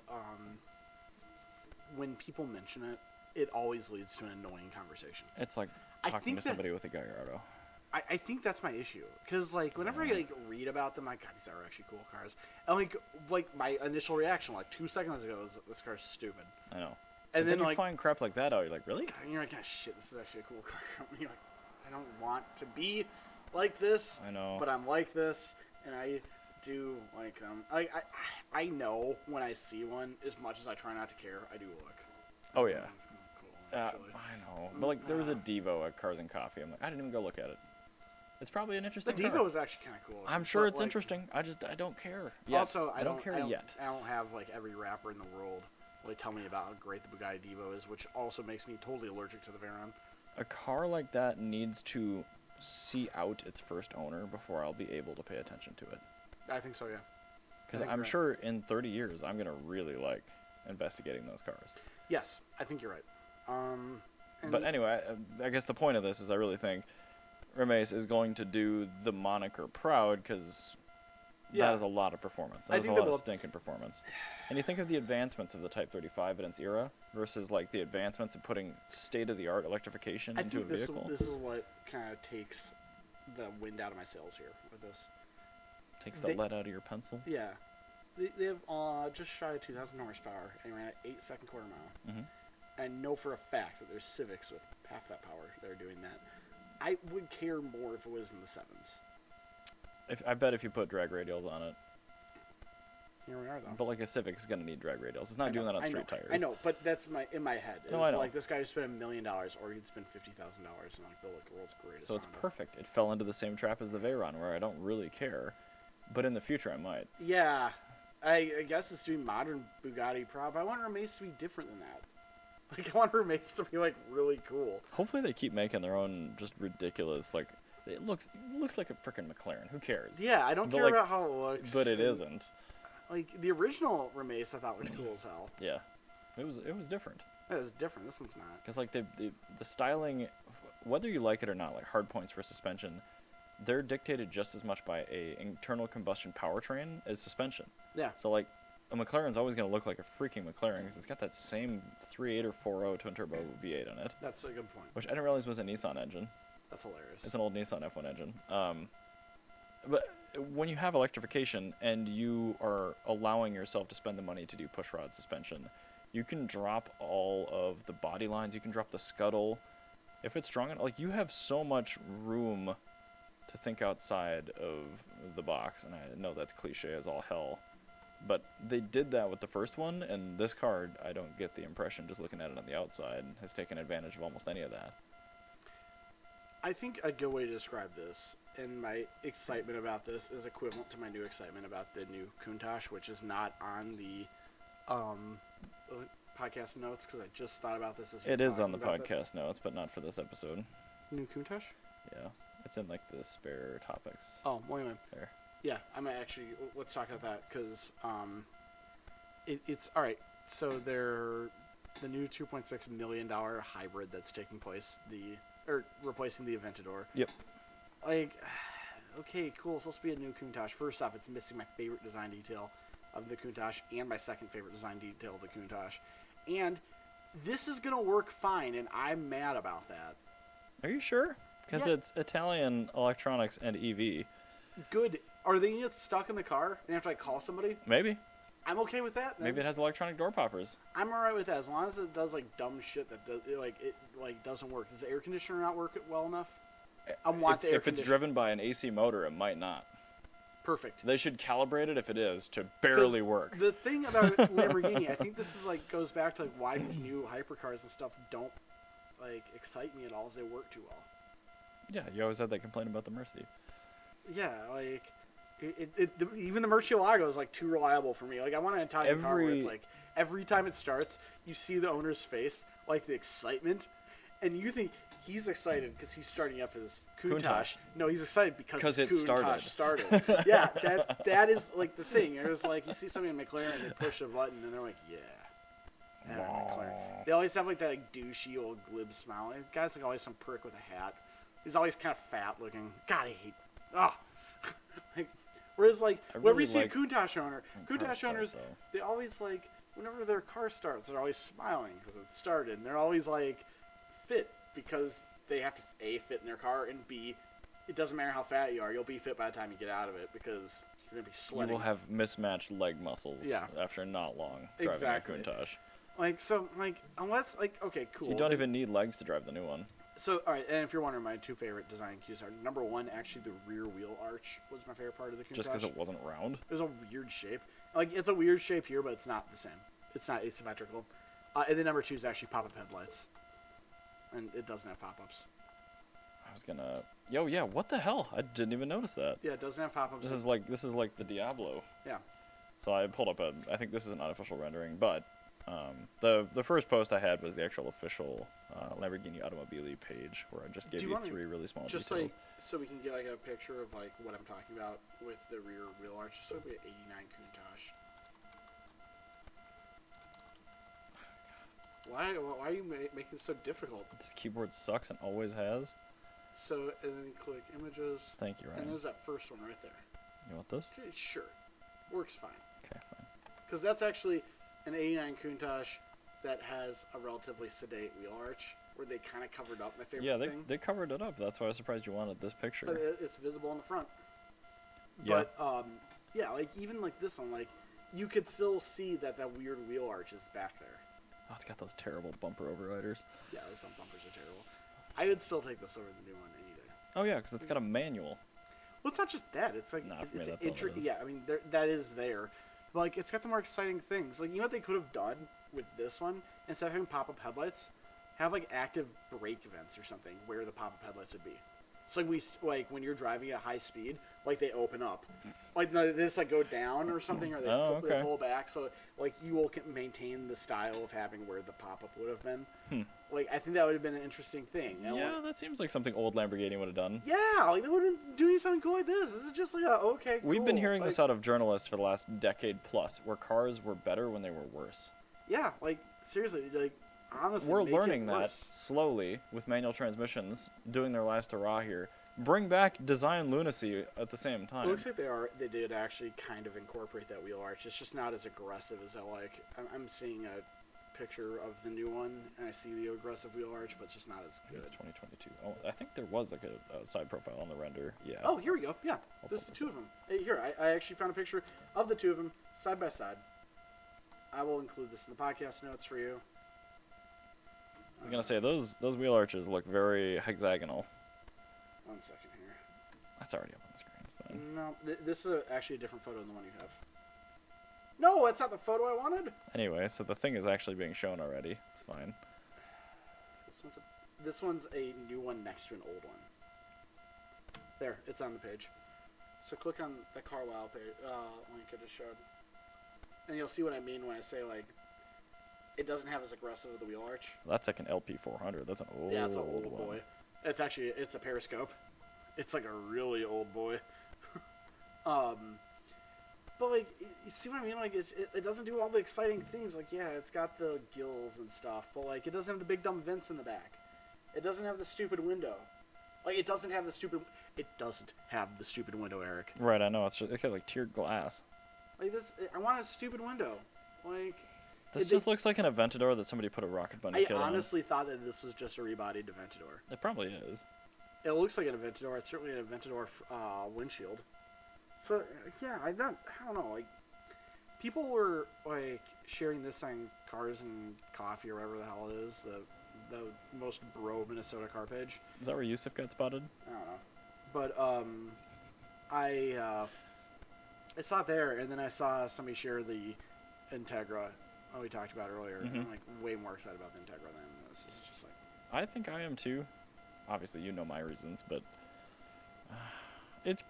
S2: when people mention it, it always leads to an annoying conversation.
S1: It's like talking to somebody with a Gallardo.
S2: I think that's my issue, because like whenever I like read about them, like God, these are actually cool cars. And like my initial reaction like 2 seconds ago was this car's stupid.
S1: I know.
S2: And
S1: then you
S2: like
S1: find crap like that out, you're like, really?
S2: And you're like, oh, shit, this is actually a cool car. You're like, I don't want to be like this.
S1: I know.
S2: But I'm like this, and I do like them. I know when I see one, as much as I try not to care, I do look.
S1: Oh yeah.
S2: Cool.
S1: I know. But like there was a Devo at Cars and Coffee. I'm like, I didn't even go look at it. It's probably an interesting
S2: The
S1: car.
S2: Devo was actually kind of cool.
S1: I'm sure it's interesting. I don't care. Yet.
S2: Also, I don't
S1: care yet.
S2: I don't have like every rapper in the world really tell me about how great the Bugatti Devo is, which also makes me totally allergic to the Veyron.
S1: A car like that needs to see out its first owner before I'll be able to pay attention to it.
S2: I think so, yeah.
S1: Because I'm sure in 30 years I'm gonna really like investigating those cars.
S2: Yes, I think you're right.
S1: But anyway, I guess the point of this is I really think Rimac is going to do the moniker proud because that is a lot of performance. That is a lot of stinking performance. And you think of the advancements of the Type 35 in its era versus like the advancements of putting state-of-the-art electrification into a vehicle.
S2: This is what kind of takes the wind out of my sails here with this.
S1: Takes the lead out of your pencil?
S2: Yeah. They have just shy of 2,000 horsepower and ran at 8-second quarter mile.
S1: Mm-hmm.
S2: I know for a fact that there's Civics with half that power that are doing that. I would care more if it was in the 7s.
S1: I bet if you put drag radials on it.
S2: Here we are, though.
S1: But like a Civic is going to need drag radials. It's not doing that on street tires.
S2: I know, but that's in my head.
S1: No, I know.
S2: Like this guy just spent $1 million, or he'd spend $50,000 and like build like the world's greatest.
S1: So it's
S2: Honda.
S1: perfect. It fell into the same trap as the Veyron, where I don't really care, but in the future I might.
S2: Yeah, I guess it's to be modern Bugatti proud. But I want Rimac to be different than that. Like I want Rimac to be like really cool.
S1: Hopefully they keep making their own just ridiculous like. It looks like a freaking McLaren. Who cares?
S2: Yeah, I don't care about how it looks.
S1: But it isn't. Like
S2: the original Rimac, I thought was cool as hell.
S1: Yeah, it was different.
S2: It was different. This one's not.
S1: Because like the styling, whether you like it or not, like hard points for suspension, they're dictated just as much by a internal combustion powertrain as suspension.
S2: Yeah.
S1: So like a McLaren's always going to look like a freaking McLaren because it's got that same 3.8 or 4.0 twin turbo V8 on it.
S2: That's a good point.
S1: Which I didn't realize was a Nissan engine.
S2: That's hilarious.
S1: It's an old Nissan F1 engine. But when you have electrification and you are allowing yourself to spend the money to do pushrod suspension, you can drop all of the body lines. You can drop the scuttle. If it's strong enough, like you have so much room to think outside of the box. And I know that's cliche as all hell, but they did that with the first one. And this car, I don't get the impression, just looking at it on the outside, has taken advantage of almost any of that.
S2: I think a good way to describe this, and my excitement about this is equivalent to my new excitement about the new COUNTACH, which is not on the podcast notes because I just thought about this.
S1: It is on the podcast notes, but not for this episode.
S2: New COUNTACH?
S1: Yeah, it's in like the spare topics.
S2: Oh, well, anyway.
S1: There.
S2: Yeah, I might actually let's talk about that because it's all right. So the new $2.6 million hybrid that's taking place, replacing the Aventador.
S1: Yep.
S2: Like okay, cool, it's supposed to be a new Countach. First off, it's missing my favorite design detail of the Countach and my second favorite design detail of the Countach. And this is going to work fine, and I'm mad about that.
S1: Are you sure? Because it's Italian electronics and EV.
S2: Good. Are they going to get stuck in the car and have to, like, call somebody?
S1: Maybe.
S2: I'm okay with that.
S1: Maybe it has electronic door poppers.
S2: I'm alright with that, as long as it does, like, dumb shit that does, doesn't work. Does the air conditioner not work well enough? I want the air
S1: If it's driven by an AC motor, it might not.
S2: Perfect.
S1: They should calibrate it if it is to barely work.
S2: The thing about Lamborghini, I think this is like goes back to like why these new hypercars and stuff don't like excite me at all, is they work too well.
S1: Yeah, you always had that complaint about the Mercy.
S2: Yeah, like even the Murcielago is like too reliable for me. Like I want an Italian car where it's like every time it starts, you see the owner's face, like the excitement, and you think he's excited because he's starting up his Countach. No, he's excited because
S1: it
S2: Countach started. Yeah, that is like the thing. It was like you see somebody in McLaren, they push a button and they're like, yeah, McLaren. They always have like that like douchey old glib smile. And the guy's like always some prick with a hat. He's always kind of fat looking. God, I hate. Like, whereas like whenever you see a Countach owner, Countach owners, they always like whenever their car starts, they're always smiling because it started, and they're always like fit. Because they have to A, fit in their car, and B, it doesn't matter how fat you are, you'll be fit by the time you get out of it because you're going to be sweating.
S1: You will have mismatched leg muscles after not long driving a Countach.
S2: Like, so, like, unless, like, okay, cool.
S1: You don't even need legs to drive the new one.
S2: So, all right, and if you're wondering, my two favorite design cues are, number one, actually the rear wheel arch was my favorite part of the Countach.
S1: Just because it wasn't round?
S2: It was a weird shape. Like, it's a weird shape here, but it's not the same. It's not asymmetrical. And then number two is actually pop-up headlights. And it doesn't have pop-ups.
S1: I was gonna... Yo, yeah, what the hell? I didn't even notice that.
S2: Yeah, it doesn't have pop-ups.
S1: This is like the Diablo.
S2: Yeah.
S1: So I pulled up I think this is an unofficial rendering, but the first post I had was the actual official Lamborghini Automobili page, where I just gave you three really small details.
S2: Like, so we can get like a picture of like what I'm talking about with the rear wheel arch. So we have 89 Countach. Why are you making it so difficult?
S1: This keyboard sucks and always has.
S2: So, and then click images.
S1: Thank you, Ryan.
S2: And there's that first one right there.
S1: You want this?
S2: Okay, sure. Works fine.
S1: Okay, fine.
S2: Because that's actually an 89 Countach that has a relatively sedate wheel arch, where they kind of covered up my favorite thing.
S1: Yeah, they covered it up. That's why I was surprised you wanted this picture.
S2: But it's visible in the front.
S1: Yeah.
S2: But, yeah, like, even like this one, like, you could still see that weird wheel arch is back there.
S1: Oh, it's got those terrible bumper overriders.
S2: Yeah, those bumpers are terrible. I would still take this over the new one any day.
S1: Oh yeah, because it's got a manual.
S2: Well, it's not just that. It's like
S1: that's all it is.
S2: Yeah, I mean that is there, but like it's got the more exciting things. Like you know what they could have done with this one instead of having pop-up headlights, have like active brake vents or something where the pop-up headlights would be. So like when you're driving at high speed, like they open up, like they just like go down or something, or they pull back. So like you will maintain the style of having where the pop-up would have been. Like I think that would have been an interesting thing.
S1: Yeah, that seems like something old Lamborghini would have done.
S2: Yeah, like they would have been doing something cool like this. This is just like okay. Cool.
S1: We've been hearing this out of journalists for the last decade plus, where cars were better when they were worse.
S2: Yeah, like seriously, like. Honestly,
S1: we're learning that slowly with manual transmissions doing their last hurrah here. Bring back design lunacy at the same time.
S2: It looks like they did actually kind of incorporate that wheel arch. It's just not as aggressive as I like. I'm seeing a picture of the new one, and I see the aggressive wheel arch, but it's just not as good.
S1: It's 2022. Oh, I think there was like a side profile on the render. Yeah.
S2: Oh, here we go. Yeah, there's the two of them. Hey, here, I actually found a picture of the two of them side by side. I will include this in the podcast notes for you.
S1: I was gonna say those wheel arches look very hexagonal.
S2: 1 second here.
S1: That's already up on the screen. It's fine.
S2: No, this is actually a different photo than the one you have. No, that's not the photo I wanted.
S1: Anyway, so the thing is actually being shown already. It's fine.
S2: This one's a new one next to an old one. There, it's on the page. So click on the Carlisle page, link I just showed, and you'll see what I mean when I say like. It doesn't have as aggressive of the wheel arch.
S1: That's like an LP400. That's an old.
S2: Yeah, it's an old boy. It's a periscope. It's like a really old boy. But like, you see what I mean? Like, it doesn't do all the exciting things. Like, yeah, it's got the gills and stuff, but like, it doesn't have the big dumb vents in the back. It doesn't have the stupid window. Like, it doesn't have the stupid. it doesn't have the stupid window, Eric.
S1: Right, I know. It's just, it got like tiered glass.
S2: Like this, I want a stupid window. Like
S1: This just looks like an Aventador that somebody put a Rocket Bunny kit on.
S2: I honestly thought that this was just a rebodied Aventador.
S1: It probably is.
S2: It looks like an Aventador. It's certainly an Aventador windshield. So yeah, I don't know. Like people were like sharing this on Cars and Coffee or whatever the hell it is, the most bro Minnesota car page.
S1: Is that where Yusuf got spotted?
S2: I don't know, but I saw it there, and then I saw somebody share the Integra. We talked about earlier.
S1: Mm-hmm.
S2: I'm like way more excited about the Integra than this. It's just like
S1: I think I am too. Obviously, you know my reasons, but it's.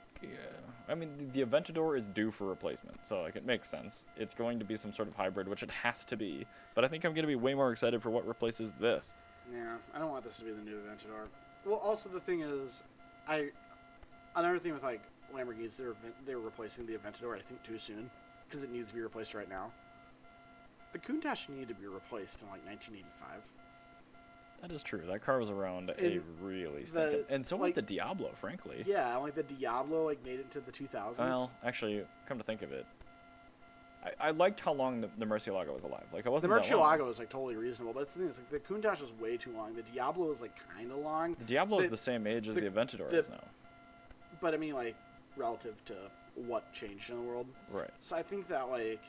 S1: I mean, the Aventador is due for replacement, so like it makes sense. It's going to be some sort of hybrid, which it has to be. But I think I'm going to be way more excited for what replaces this.
S2: yeah, I don't want this to be the new Aventador. Well, also the thing is, another thing with like Lamborghinis, they're replacing the Aventador I think too soon because it needs to be replaced right now. The Countach needed to be replaced in like 1985.
S1: That is true. That car was around a really stinking... And so was the Diablo, frankly.
S2: Yeah, like the Diablo like made it into the 2000s.
S1: Well, actually, come to think of it, I liked how long the Murcielago was alive. Like, it wasn't
S2: the
S1: that long.
S2: Murcielago was like totally reasonable, but the thing is, like the Countach was way too long. The Diablo was like kind of long.
S1: The Diablo is the same age as the Aventador is now.
S2: But I mean, like relative to what changed in the world.
S1: Right.
S2: So I think that like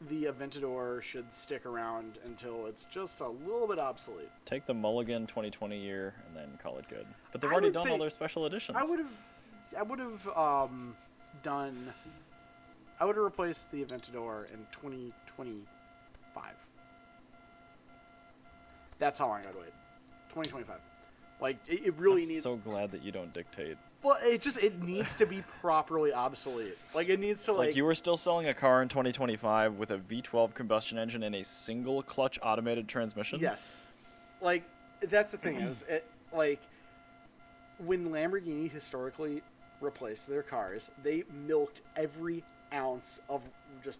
S2: the Aventador should stick around until it's just a little bit obsolete.
S1: Take the Mulligan 2020 year and then call it good. But they've already done all their special editions.
S2: I would have done. I would have replaced the Aventador in 2025. That's how long I'd wait. 2025. Like it really
S1: I'm
S2: needs.
S1: so glad that you don't dictate.
S2: Well, it needs to be properly obsolete. Like it needs to
S1: like you were still selling a car in 2025 with a V12 combustion engine and a single clutch automated transmission.
S2: Yes. Like that's the thing is it like when Lamborghini historically replaced their cars, they milked every ounce of just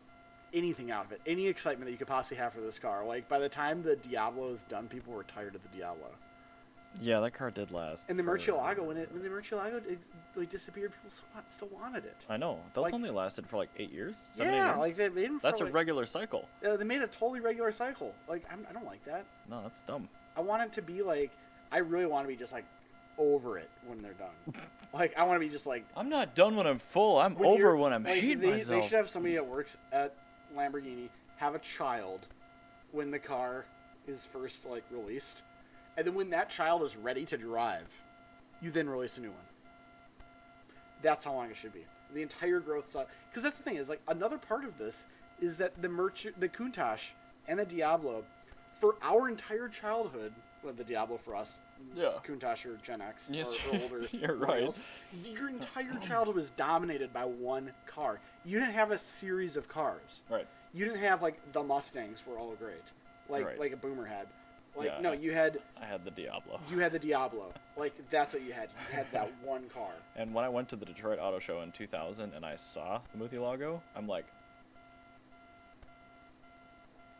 S2: anything out of it, any excitement that you could possibly have for this car. Like by the time the Diablo is done, people were tired of the Diablo.
S1: Yeah, that car did last.
S2: And the Murcielago, when the Murcielago like disappeared, people still wanted it.
S1: I know. Those
S2: like,
S1: only lasted for like 8 years. 7, 8
S2: yeah,
S1: years?
S2: like they made them.
S1: That's
S2: for,
S1: a regular cycle.
S2: They made a totally regular cycle. Like I don't like that.
S1: No, that's dumb.
S2: I want it to be like I really want to be just like over it when they're done. Like I want to be just like
S1: I'm not done when I'm full. I'm over when I'm hating myself.
S2: They should have somebody that works at Lamborghini have a child when the car is first like released. And then when that child is ready to drive, you then release a new one. That's how long it should be. The entire growth cycle. Because that's the thing is like another part of this is that the Countach and the Diablo, for our entire childhood, well, the Diablo for us,
S1: yeah,
S2: Countach or Gen X
S1: yes,
S2: or older.
S1: You're right.
S2: Your entire childhood was dominated by one car. You didn't have a series of cars.
S1: Right.
S2: You didn't have like the Mustangs were all great, like a Boomer had. Like
S1: yeah,
S2: no, you had.
S1: I had the Diablo.
S2: You had the Diablo. Like that's what you had. You had that one car.
S1: And when I went to the Detroit Auto Show in 2000 and I saw the Murcielago, I'm like,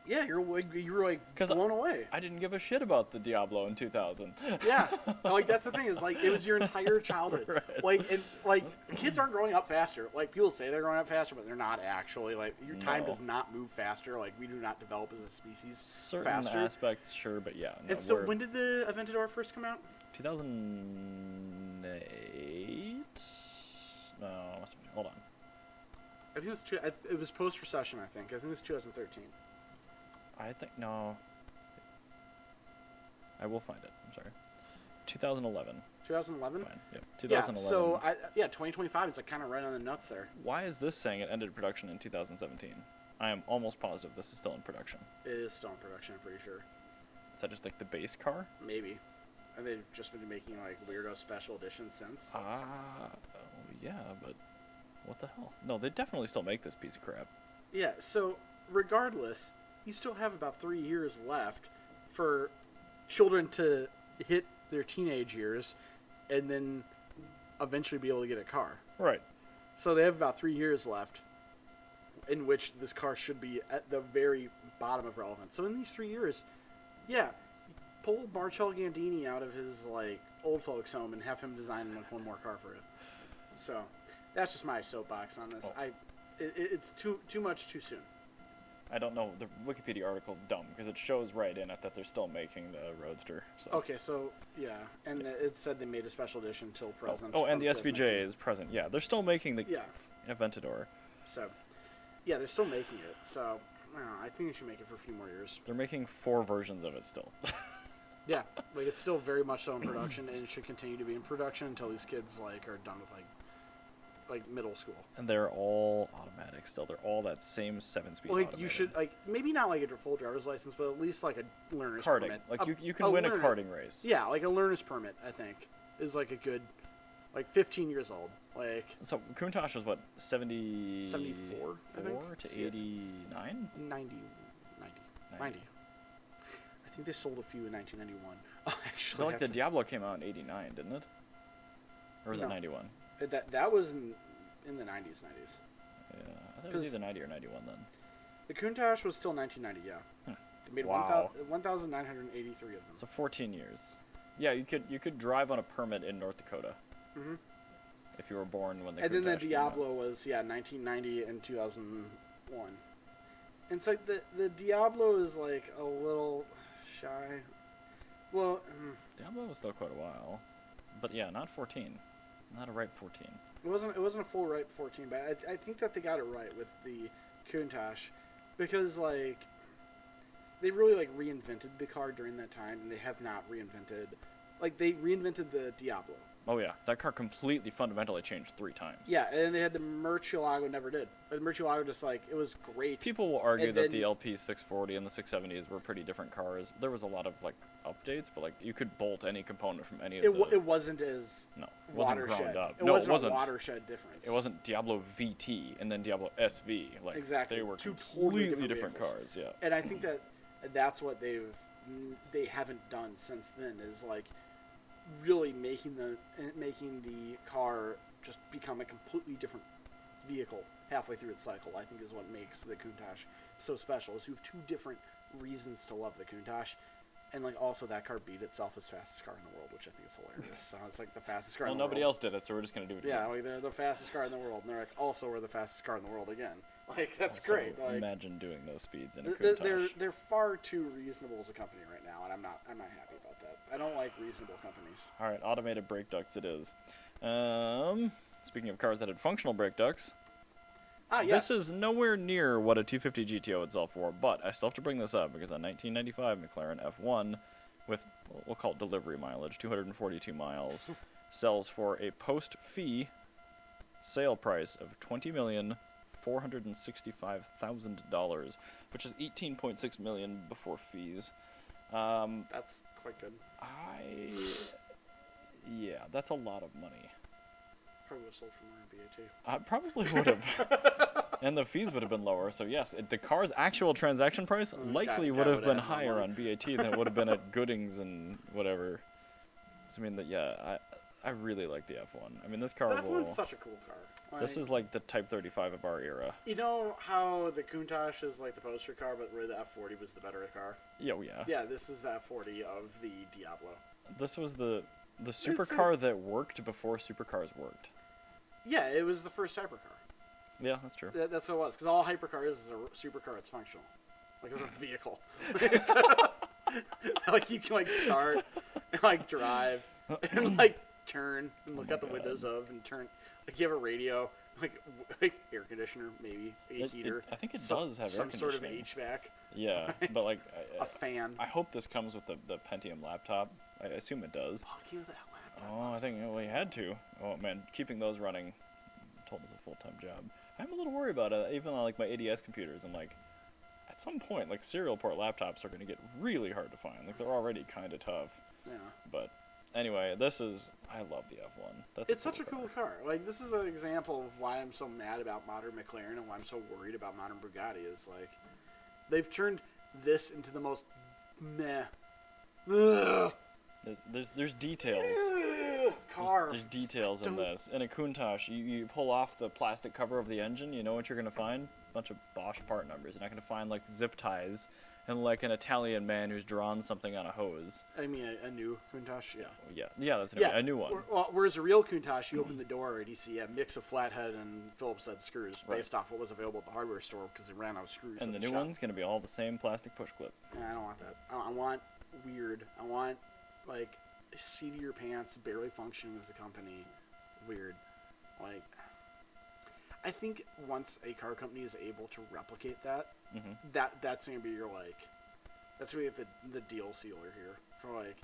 S2: yeah, you were like blown away.
S1: I didn't give a shit about the Diablo in 2000.
S2: Yeah, like that's the thing is like it was your entire childhood.
S1: Right.
S2: Like and like kids aren't growing up faster. Like people say they're growing up faster, but they're not actually. Like your time does not move faster. Like we do not develop as a species
S1: Certain
S2: faster.
S1: aspects, sure, but yeah. No,
S2: And so when did the Aventador first come out?
S1: 2008. No, hold on.
S2: I think it was post recession. I think it was 2013.
S1: I think no. I will find it. I'm sorry. 2011.
S2: 2011.
S1: Fine. Yeah. 2011.
S2: Yeah. So 2025 is like kind of right on the nuts there.
S1: Why is this saying it ended production in 2017? I am almost positive this is still in production.
S2: It is still in production. I'm pretty sure.
S1: Is that just like the base car?
S2: Maybe. And they've just been making like weirdo special editions since.
S1: Yeah, but what the hell? No, they definitely still make this piece of crap.
S2: Yeah. So regardless, you still have about 3 years left for children to hit their teenage years and then eventually be able to get a car.
S1: Right.
S2: So they have about 3 years left in which this car should be at the very bottom of relevance. So in these 3 years, yeah, pull Marcello Gandini out of his like old folks home and have him design like one more car for it. So that's just my soapbox on this.
S1: Oh.
S2: It's too much too soon.
S1: I don't know. The Wikipedia article's dumb because it shows right in it that they're still making the Roadster. So.
S2: Okay, so yeah, and it said they made a special edition till present.
S1: Oh, and the
S2: from
S1: SVJ
S2: 2019.
S1: is present. Yeah, they're still making the
S2: Yeah.
S1: Aventador.
S2: So, yeah, they're still making it. So, I don't know, I think they should make it for a few more years.
S1: They're making 4 versions of it still.
S2: Yeah, like it's still very much so in production, and it should continue to be in production until these kids like are done with like middle school.
S1: And they're all automatic still. They're all that same 7-speed.
S2: Like
S1: automated.
S2: you should maybe not like a full driver's license, but at least like a learner's
S1: karting.
S2: permit.
S1: Like you can win a karting race.
S2: Yeah, like a learner's permit. I think is like a good, like 15 years old. Like
S1: So COUNTACH was what 74
S2: 74, I think.
S1: to 89.
S2: 90. I think they sold a few in 1991. Oh,
S1: I
S2: actually,
S1: feel like the Diablo came out in 89, didn't it? Or was it
S2: No.
S1: 91?
S2: That was in the 90s.
S1: Yeah, I thought it was
S2: 'Cause-
S1: either 90 or 91 then.
S2: The COUNTACH was still 1990. Yeah, they made
S1: Wow.
S2: 1,983 of them.
S1: So 14 years. Yeah, you could drive on a permit in North Dakota
S2: Mhm.
S1: if you were born when the
S2: And then the
S1: COUNTACH came out.
S2: Diablo was 1990 and 2001. And it's like the Diablo is like a little shy. Well,
S1: Diablo was still quite a while, but yeah, not 14, not a ripe 14.
S2: it wasn't a full ripe 14, but I think that they got it right with the COUNTACH because like they really like reinvented the car during that time, and they have not reinvented. Like they reinvented the Diablo.
S1: Oh yeah, that car completely fundamentally changed 3 times.
S2: Yeah, and they had the Murcielago never did. The Murcielago just like it was great.
S1: People will argue
S2: And
S1: that
S2: then-
S1: the LP 640 and the 670s were pretty different cars. There was a lot of like updates, but like you could bolt any component from any of
S2: It wasn't as
S1: No, it wasn't
S2: watershed.
S1: ground up.
S2: It
S1: No,
S2: wasn't
S1: it wasn't.
S2: a watershed difference.
S1: It wasn't Diablo VT and then Diablo SV. Like
S2: Exactly.
S1: they were
S2: Two totally
S1: completely
S2: different
S1: different
S2: vehicles.
S1: cars. Yeah.
S2: And I think that's what they haven't done since then is like really making the car just become a completely different vehicle halfway through its cycle. I think is what makes the COUNTACH so special. Is you have 2 different reasons to love the COUNTACH, and like also that car beat itself as fastest car in the world, which I think is hilarious. So it's like the fastest car.
S1: Well,
S2: in the
S1: nobody
S2: world.
S1: else did it, so we're just gonna do it.
S2: Yeah,
S1: again.
S2: like they're the fastest car in the world, and they're like also we're the fastest car in the world again. Like that's
S1: Also,
S2: great. Like,
S1: imagine doing those speeds in a
S2: they're
S1: COUNTACH.
S2: they're far too reasonable as a company right now, and I'm not happy about that. I don't like reasonable companies.
S1: All right, automated brake ducts it is. Speaking of cars that had functional brake ducts,
S2: Yes.
S1: this is nowhere near what a 250 GTO would sell for, but I still have to bring this up because a 1995 McLaren F1 with, we'll call it delivery mileage, 242 miles, sells for a post-fee sale price of $20,465,000, which is $18.6 million before fees.
S2: That's quite good.
S1: Yeah, that's a lot of money.
S2: Probably would have sold for more in BAT.
S1: I probably would have. And the fees would have been lower. So, yes, the car's actual transaction price likely would have been higher on BAT than it would have been at Goodings and whatever. So, I mean, I really like the F1. I mean, this car
S2: That
S1: will...
S2: F1's such a cool car.
S1: This is like the Type 35 of our era.
S2: You know how the COUNTACH is like the poster car, but really the F40 was the better car?
S1: Yeah, oh, yeah.
S2: Yeah, this is the F40 of the Diablo.
S1: This was the supercar that worked before supercars worked.
S2: Yeah, it was the first hypercar.
S1: Yeah, that's true.
S2: That's what it was, because all hypercar is a supercar. It's functional, like it's a vehicle. Like you can like start and like drive and like turn and look out the windows of and turn. Like you have a radio, like air conditioner, maybe a heater.
S1: I think it does have air
S2: some sort of
S1: conditioning.
S2: HVAC.
S1: Yeah, but like
S2: A fan.
S1: I hope this comes with the Pentium laptop. I assume it does.
S2: Oh, give me that laptop.
S1: Oh, I think we had to. Oh man, keeping those running told us a full-time job. I'm a little worried about it. Even on like my ADS computers, I'm like, at some point, like serial port laptops are going to get really hard to find. Like they're already kind of tough.
S2: Yeah.
S1: But anyway, I love the F1.
S2: It's such a cool car. Like this is an example of why I'm so mad about modern McLaren and why I'm so worried about modern Bugatti. Is like they've turned this into the most meh. Ugh.
S1: There's details.
S2: Car.
S1: There's details in this. In a COUNTACH, you pull off the plastic cover of the engine, you know what you're going to find? A bunch of Bosch part numbers. You're not going to find, like, zip ties and like an Italian man who's drawn something on a hose.
S2: I mean, a new Countach,
S1: Yeah, that's a new one.
S2: Whereas a real Countach, you open the door and you see a mix of flathead and Phillips head screws based off what was available at the hardware store because they ran out of screws.
S1: And the new one's going to be all the same plastic push clip.
S2: Yeah, I don't want that. I want weird. I want, like, seat of your pants, barely functioning as a company. Weird. Like, I think once a car company is able to replicate that, that's going to be your, like, that's going to be the deal sealer here. For, like,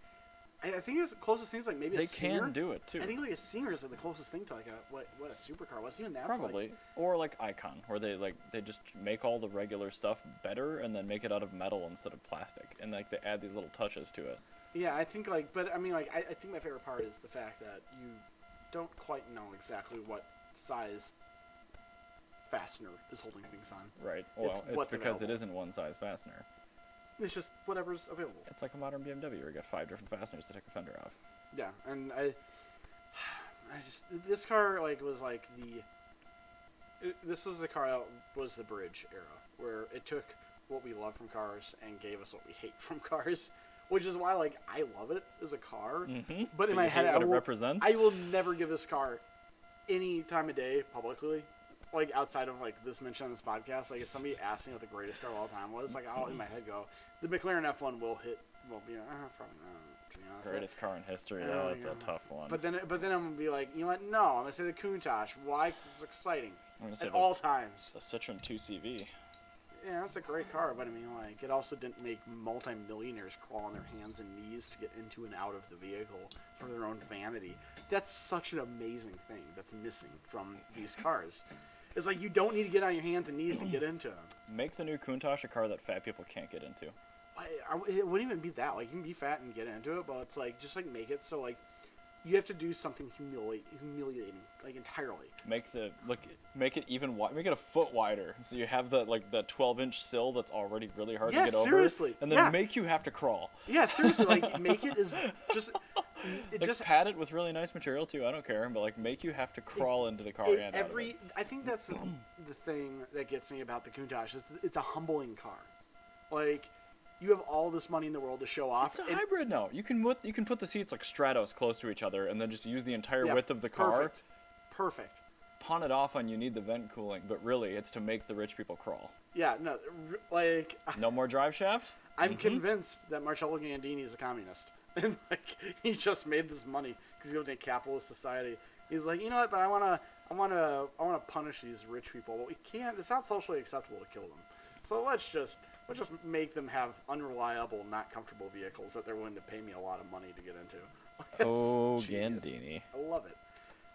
S2: I think it's the closest things, like, maybe
S1: they
S2: a Singer.
S1: They can do it, too.
S2: I think, like, a Singer is like the closest thing to, like, what a supercar was. Even that's,
S1: probably.
S2: Like,
S1: or, like, Icon, where they just make all the regular stuff better and then make it out of metal instead of plastic. And, like, they add these little touches to it.
S2: Yeah, I think, like, but, I mean, like, I think my favorite part is the fact that you don't quite know exactly what size fastener is holding things on.
S1: Right. Well, it's because
S2: available.
S1: it isn't one size fastener.
S2: It's just whatever's available.
S1: It's like a modern BMW where you got 5 different fasteners to take a fender off.
S2: Yeah, and I just, this car, like, was like this was the car that was the bridge era, where it took what we love from cars and gave us what we hate from cars, which is why, like, I love it as a car, but in my head,
S1: it represents?
S2: I will never give this car any time of day publicly. Like, outside of, like, this mention on this podcast, like, if somebody asked me what the greatest car of all time was, like, I'll in my head go, the McLaren F1 will be, probably not, to be honest.
S1: Greatest car in history, though. It's a tough one.
S2: But then I'm going to be like, you know what? No, I'm going to say the Countach. Why? Because it's exciting.
S1: I'm gonna say
S2: at all times.
S1: The Citroen 2CV.
S2: Yeah, that's a great car, but I mean, like, it also didn't make multi-millionaires crawl on their hands and knees to get into and out of the vehicle for their own vanity. That's such an amazing thing that's missing from these cars. It's like you don't need to get on your hands and knees to get into them.
S1: Make the new Countach a car that fat people can't get into.
S2: It wouldn't even be that. Like, you can be fat and get into it, but it's like, just like make it so, like, you have to do something humiliating, like, entirely.
S1: Make it even make it a foot wider, so you have the 12-inch sill that's already really hard to get over.
S2: Seriously.
S1: And then make you have to crawl.
S2: Yeah, seriously. Like, make it as just.
S1: Pad it with really nice material too. I don't care, but like make you have to crawl into the car and out of it.
S2: I think that's the thing that gets me about the Countach is it's a humbling car. Like, you have all this money in the world to show off.
S1: It's a hybrid now. You can put the seats like Stratos close to each other, and then just use the entire width of the car.
S2: Perfect.
S1: Pawn it off on you need the vent cooling, but really it's to make the rich people crawl.
S2: Yeah, no, like.
S1: No more drive shaft.
S2: I'm convinced that Marcello Gandini is a communist. And, like, he just made this money because he lived in a capitalist society. He's like, you know what? But I wanna punish these rich people. But we can't. It's not socially acceptable to kill them. So let's just make them have unreliable, not comfortable vehicles that they're willing to pay me a lot of money to get into.
S1: Gandini.
S2: I love it.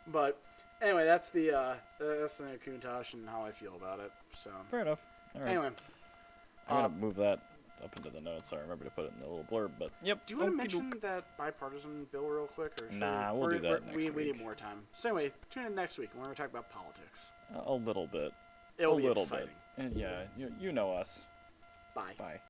S2: But anyway, that's the new Countach and how I feel about it. So
S1: fair enough. All right.
S2: Anyway,
S1: I'm gonna move that up into the notes, so I remember to put it in the little blurb, but yep.
S2: Do you want to mention that bipartisan bill real quick? Or
S1: nah, we'll do that next week.
S2: We need more time. So anyway, tune in next week when we're going to talk about politics.
S1: A little bit.
S2: It'll
S1: be
S2: exciting.
S1: And yeah, you know us.
S2: Bye.
S1: Bye.